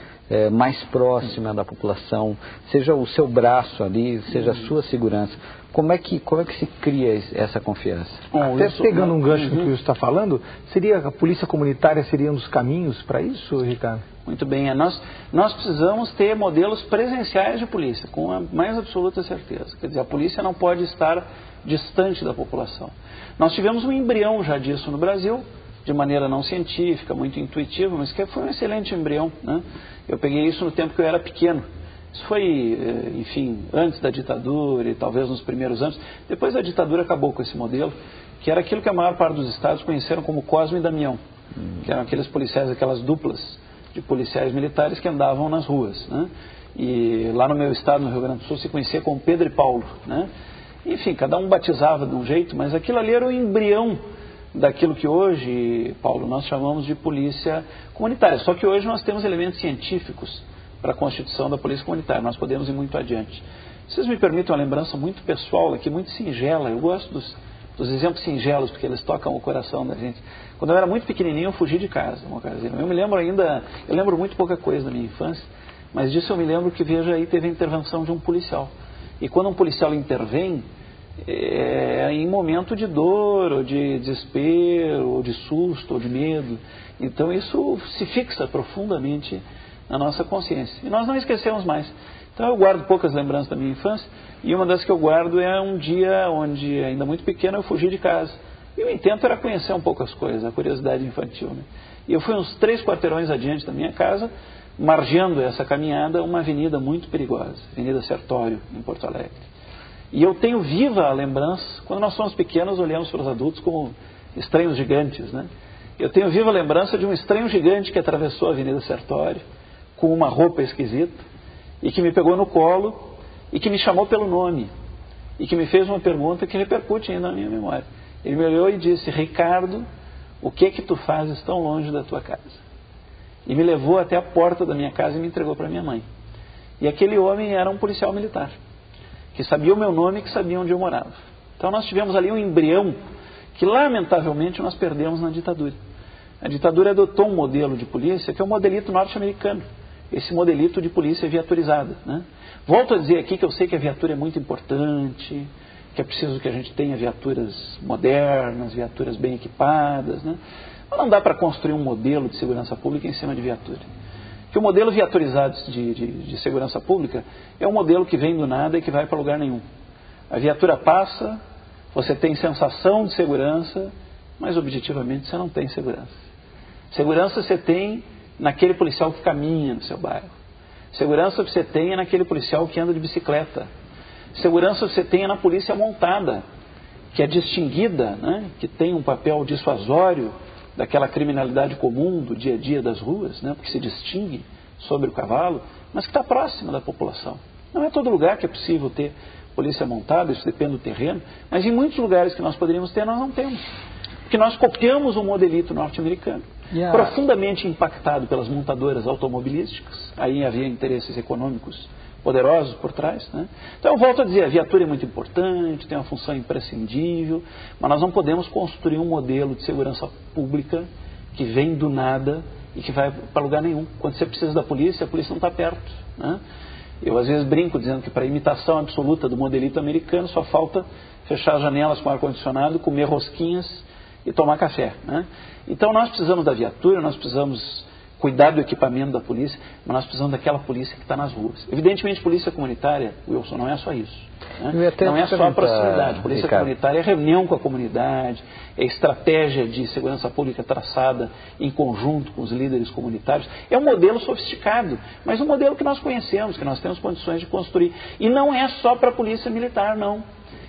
mais próxima da população, seja o seu braço ali, seja a sua segurança. Como é que se cria essa confiança? Até pegando um gancho do que você está falando, seria a polícia comunitária seria um dos caminhos para isso, Ricardo? Muito bem. Nós precisamos ter modelos presenciais de polícia, com a mais absoluta certeza. Quer dizer, a polícia não pode estar distante da população. Nós tivemos um embrião já disso no Brasil, de maneira não científica, muito intuitiva, mas que foi um excelente embrião, né? Eu peguei isso no tempo que eu era pequeno. Isso foi, enfim, antes da ditadura e talvez nos primeiros anos. Depois a ditadura acabou com esse modelo, que era aquilo que a maior parte dos estados conheceram como Cosme e Damião, que eram aqueles policiais, aquelas duplas de policiais militares que andavam nas ruas, né? E lá no meu estado, no Rio Grande do Sul, se conhecia como Pedro e Paulo, né? Enfim, cada um batizava de um jeito, mas aquilo ali era o embrião daquilo que hoje, Paulo, nós chamamos de polícia comunitária. Só que hoje nós temos elementos científicos para a constituição da polícia comunitária. Nós podemos ir muito adiante. Vocês me permitem uma lembrança muito pessoal aqui, muito singela. Eu gosto dos exemplos singelos, porque eles tocam o coração da gente. Quando eu era muito pequenininho, eu fugi de casa, uma ocasião. Eu me lembro ainda, eu lembro muito pouca coisa da minha infância, mas disso eu me lembro que, veja aí, teve a intervenção de um policial. E quando um policial intervém, é em momento de dor, ou de desespero, ou de susto, ou de medo. Então isso se fixa profundamente na nossa consciência. E nós não esquecemos mais. Então eu guardo poucas lembranças da minha infância, e uma das que eu guardo é um dia onde, ainda muito pequeno, eu fugi de casa. E o intento era conhecer um pouco as coisas, a curiosidade infantil, né? E eu fui uns 3 quarteirões adiante da minha casa, margeando essa caminhada, uma avenida muito perigosa, Avenida Sertório, em Porto Alegre. E eu tenho viva a lembrança, quando nós somos pequenos, olhamos para os adultos como estranhos gigantes, né? Eu tenho viva a lembrança de um estranho gigante que atravessou a Avenida Sertório, com uma roupa esquisita, e que me pegou no colo, e que me chamou pelo nome, e que me fez uma pergunta que repercute ainda na minha memória. Ele me olhou e disse: Ricardo, o que tu fazes tão longe da tua casa? E me levou até a porta da minha casa e me entregou para minha mãe. E aquele homem era um policial militar, que sabia o meu nome e que sabia onde eu morava. Então nós tivemos ali um embrião que lamentavelmente nós perdemos na ditadura. A ditadura adotou um modelo de polícia que é o modelito norte-americano, esse modelito de polícia viaturizada, né? Volto a dizer aqui que eu sei que a viatura é muito importante, que é preciso que a gente tenha viaturas modernas, viaturas bem equipadas, né? Mas não dá para construir um modelo de segurança pública em cima de viatura. Que o modelo viaturizado de segurança pública é um modelo que vem do nada e que vai para lugar nenhum. A viatura passa, você tem sensação de segurança, mas objetivamente você não tem segurança. Segurança você tem naquele policial que caminha no seu bairro. Segurança você tem naquele policial que anda de bicicleta. Segurança você tem na polícia montada, que é distinguida, né? Que tem um papel dissuasório daquela criminalidade comum do dia a dia das ruas, né? Porque se distingue sobre o cavalo, mas que está próxima da população. Não é todo lugar que é possível ter polícia montada, isso depende do terreno, mas em muitos lugares que nós poderíamos ter, nós não temos. Porque nós copiamos o modelito norte-americano, profundamente impactado pelas montadoras automobilísticas. Aí havia interesses econômicos poderosos por trás, né? Então eu volto a dizer, a viatura é muito importante, tem uma função imprescindível, mas nós não podemos construir um modelo de segurança pública que vem do nada e que vai para lugar nenhum. Quando você precisa da polícia, a polícia não está perto, né? Eu às vezes brinco dizendo que para a imitação absoluta do modelito americano só falta fechar as janelas com ar-condicionado, comer rosquinhas e tomar café, né? Então nós precisamos da viatura, nós precisamos cuidar do equipamento da polícia, mas nós precisamos daquela polícia que está nas ruas. Evidentemente, polícia comunitária, Wilson, não é só isso, né? Não é só a proximidade. Polícia comunitária é reunião com a comunidade, é estratégia de segurança pública traçada em conjunto com os líderes comunitários. É um modelo sofisticado, mas um modelo que nós conhecemos, que nós temos condições de construir. E não é só para a polícia militar, não.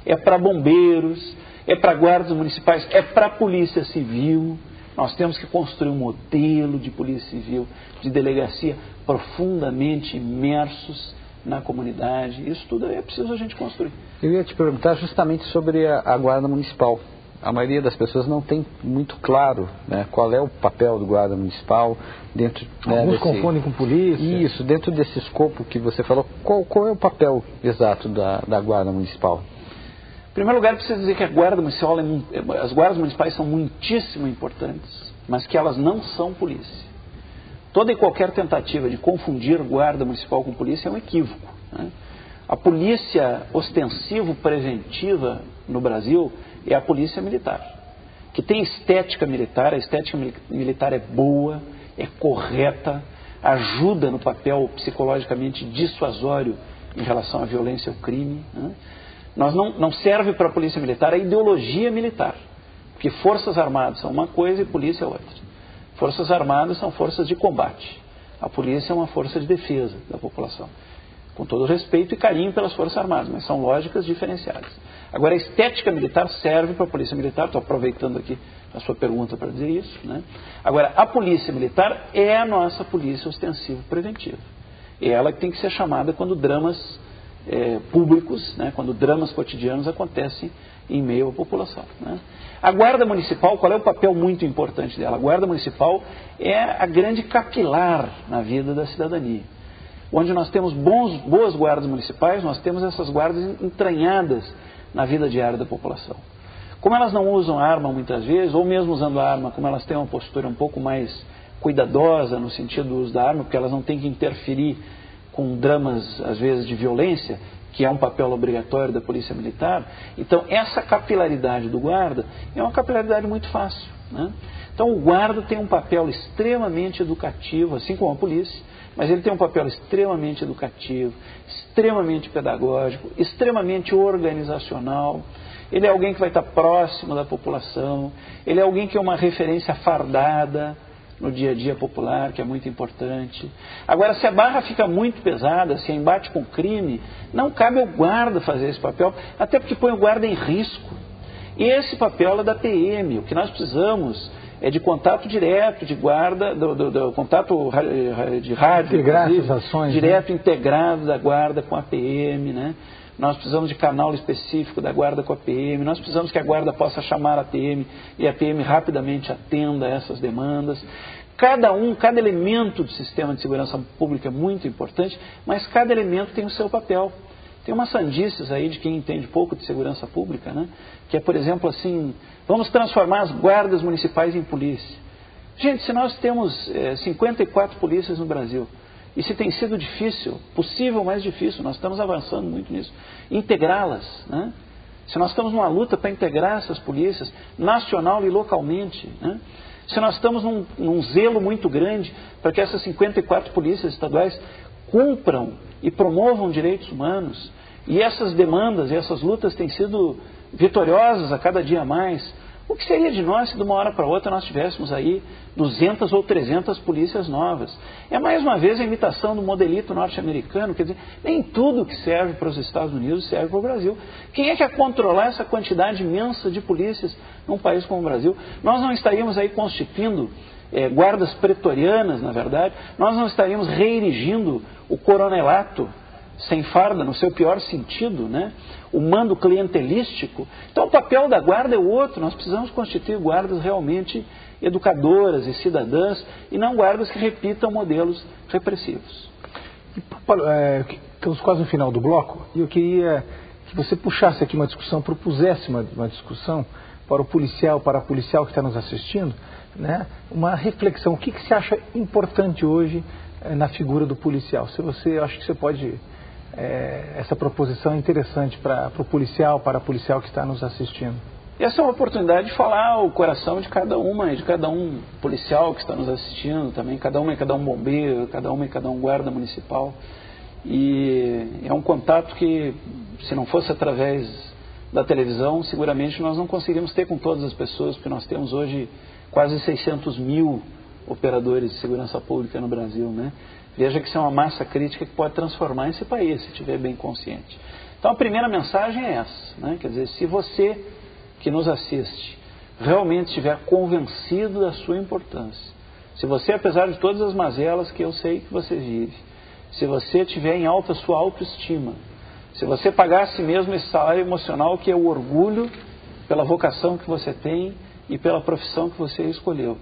É para bombeiros, é para guardas municipais, é para a polícia civil. Nós temos que construir um modelo de polícia civil, de delegacia, profundamente imersos na comunidade. Isso tudo é preciso a gente construir. Eu ia te perguntar justamente sobre a guarda municipal. A maioria das pessoas não tem muito claro, né, qual é o papel do guarda municipal dentro, né, alguns confundem com polícia. Isso, dentro desse escopo que você falou, qual é o papel exato da guarda municipal? Em primeiro lugar, preciso dizer que a guarda municipal, as guardas municipais são muitíssimo importantes, mas que elas não são polícia. Toda e qualquer tentativa de confundir guarda municipal com polícia é um equívoco, né? A polícia ostensivo preventiva no Brasil é a polícia militar, que tem estética militar. A estética militar é boa, é correta, ajuda no papel psicologicamente dissuasório em relação à violência e ao crime, né? Não serve para a polícia militar a ideologia militar, porque forças armadas são uma coisa e polícia é outra. Forças armadas são forças de combate, a polícia é uma força de defesa da população, com todo respeito e carinho pelas forças armadas, mas são lógicas diferenciadas. Agora, a estética militar serve para a polícia militar, estou aproveitando aqui a sua pergunta para dizer isso, né? Agora, a polícia militar é a nossa polícia ostensivo preventiva. É ela que tem que ser chamada quando dramas públicos, né? Quando dramas cotidianos acontecem em meio à população, né? A Guarda Municipal, qual é o papel muito importante dela? A Guarda Municipal é a grande capilar na vida da cidadania. Onde nós temos boas guardas municipais, nós temos essas guardas entranhadas na vida diária da população. Como elas não usam arma muitas vezes, ou mesmo usando arma, como elas têm uma postura um pouco mais cuidadosa no sentido do uso da arma, porque elas não têm que interferir com dramas, às vezes, de violência, que é um papel obrigatório da polícia militar. Então, essa capilaridade do guarda é uma capilaridade muito fácil, né? Então, o guarda tem um papel extremamente educativo, assim como a polícia, mas ele tem um papel extremamente educativo, extremamente pedagógico, extremamente organizacional. Ele é alguém que vai estar próximo da população, ele é alguém que é uma referência fardada no dia a dia popular, que é muito importante. Agora, se a barra fica muito pesada, se é embate com crime, não cabe ao guarda fazer esse papel, até porque põe o guarda em risco. E esse papel é da PM. O que nós precisamos é de contato direto de guarda, do contato de rádio, integrar essas ações, direto, né? Integrado da guarda com a PM, né? Nós precisamos de canal específico da guarda com a PM, nós precisamos que a guarda possa chamar a PM e a PM rapidamente atenda a essas demandas. Cada elemento do sistema de segurança pública é muito importante, mas cada elemento tem o seu papel. Tem umas sandices aí de quem entende pouco de segurança pública, né? Que é, por exemplo, assim, vamos transformar as guardas municipais em polícia. Gente, se nós temos 54 polícias no Brasil, e se tem sido difícil, possível, mas difícil, nós estamos avançando muito nisso, integrá-las, né? Se nós estamos numa luta para integrar essas polícias, nacional e localmente, né? Se nós estamos num zelo muito grande para que essas 54 polícias estaduais cumpram e promovam direitos humanos, e essas demandas e essas lutas têm sido vitoriosas a cada dia mais, o que seria de nós se de uma hora para outra nós tivéssemos aí 200 ou 300 polícias novas? É mais uma vez a imitação do modelito norte-americano, quer dizer, nem tudo que serve para os Estados Unidos serve para o Brasil. Quem é que ia controlar essa quantidade imensa de polícias num país como o Brasil? Nós não estaríamos aí constituindo guardas pretorianas, na verdade, nós não estaríamos reerigindo o coronelato sem farda, no seu pior sentido, né? O mando clientelístico. Então o papel da guarda é outro, nós precisamos constituir guardas realmente educadoras e cidadãs, e não guardas que repitam modelos repressivos. Paulo, estamos quase no final do bloco, e eu queria que você puxasse aqui uma discussão, propusesse uma discussão para o policial, para a policial que está nos assistindo, né? Uma reflexão, o que você acha importante hoje na figura do policial? Eu acho que você pode... essa proposição é interessante para o policial, para a policial que está nos assistindo. Essa é uma oportunidade de falar o coração de cada uma, de cada um policial que está nos assistindo também, cada uma e cada um bombeiro, cada uma e cada um guarda municipal. E é um contato que, se não fosse através da televisão, seguramente nós não conseguiríamos ter com todas as pessoas, porque nós temos hoje quase 600 mil operadores de segurança pública no Brasil, né? Veja que isso é uma massa crítica que pode transformar esse país, se estiver bem consciente. Então a primeira mensagem é essa, né? Quer dizer, se você que nos assiste realmente estiver convencido da sua importância, se você, apesar de todas as mazelas que eu sei que você vive, se você tiver em alta sua autoestima, se você pagar a si mesmo esse salário emocional que é o orgulho pela vocação que você tem e pela profissão que você escolheu,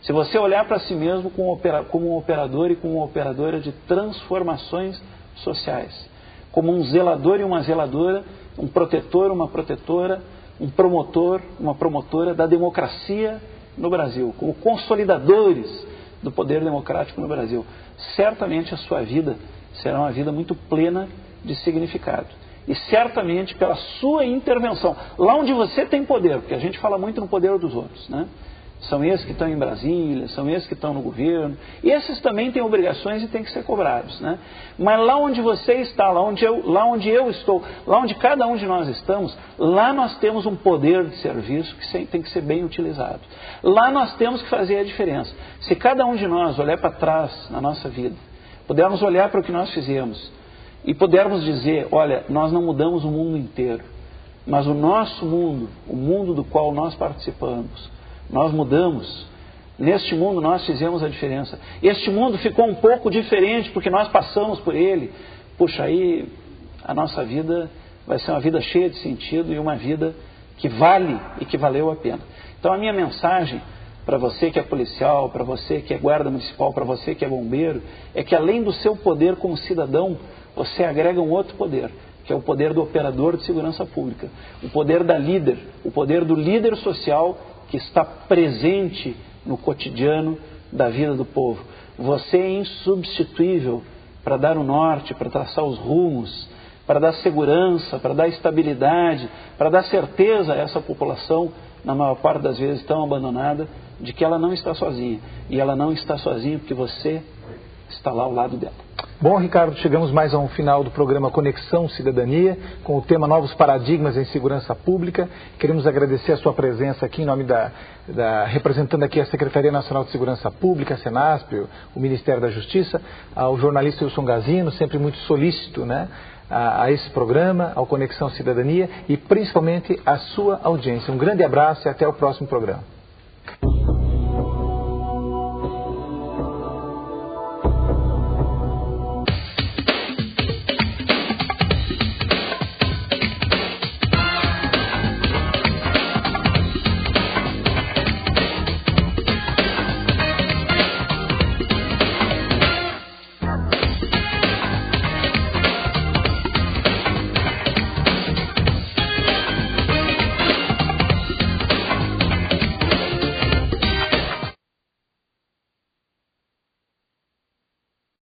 se você olhar para si mesmo como um operador e como uma operadora de transformações sociais, como um zelador e uma zeladora, um protetor, uma protetora, um promotor, uma promotora da democracia no Brasil, como consolidadores do poder democrático no Brasil, certamente a sua vida será uma vida muito plena de significado. E certamente pela sua intervenção, lá onde você tem poder, porque a gente fala muito no poder dos outros, né? São esses que estão em Brasília, são esses que estão no governo, e esses também têm obrigações e têm que ser cobrados, né? Mas lá onde você está, lá onde eu estou, lá onde cada um de nós estamos, lá nós temos um poder de serviço que tem que ser bem utilizado. Lá nós temos que fazer a diferença. Se cada um de nós olhar para trás na nossa vida, pudermos olhar para o que nós fizemos e pudermos dizer, olha, nós não mudamos o mundo inteiro, mas o nosso mundo, o mundo do qual nós participamos, nós mudamos. Neste mundo nós fizemos a diferença. Este mundo ficou um pouco diferente porque nós passamos por ele. Puxa, aí a nossa vida vai ser uma vida cheia de sentido e uma vida que vale e que valeu a pena. Então a minha mensagem para você que é policial, para você que é guarda municipal, para você que é bombeiro, é que além do seu poder como cidadão, você agrega um outro poder, que é o poder do operador de segurança pública, o poder da líder, o poder do líder social que está presente no cotidiano da vida do povo. Você é insubstituível para dar o norte, para traçar os rumos, para dar segurança, para dar estabilidade, para dar certeza a essa população, na maior parte das vezes tão abandonada, de que ela não está sozinha. E ela não está sozinha porque você está lá ao lado dela. Bom, Ricardo, chegamos mais ao final do programa Conexão Cidadania, com o tema Novos Paradigmas em Segurança Pública. Queremos agradecer a sua presença aqui em nome representando aqui a Secretaria Nacional de Segurança Pública, a Senasp, o Ministério da Justiça, ao jornalista Wilson Gazino, sempre muito solícito, né, a esse programa, ao Conexão Cidadania e principalmente a sua audiência. Um grande abraço e até o próximo programa.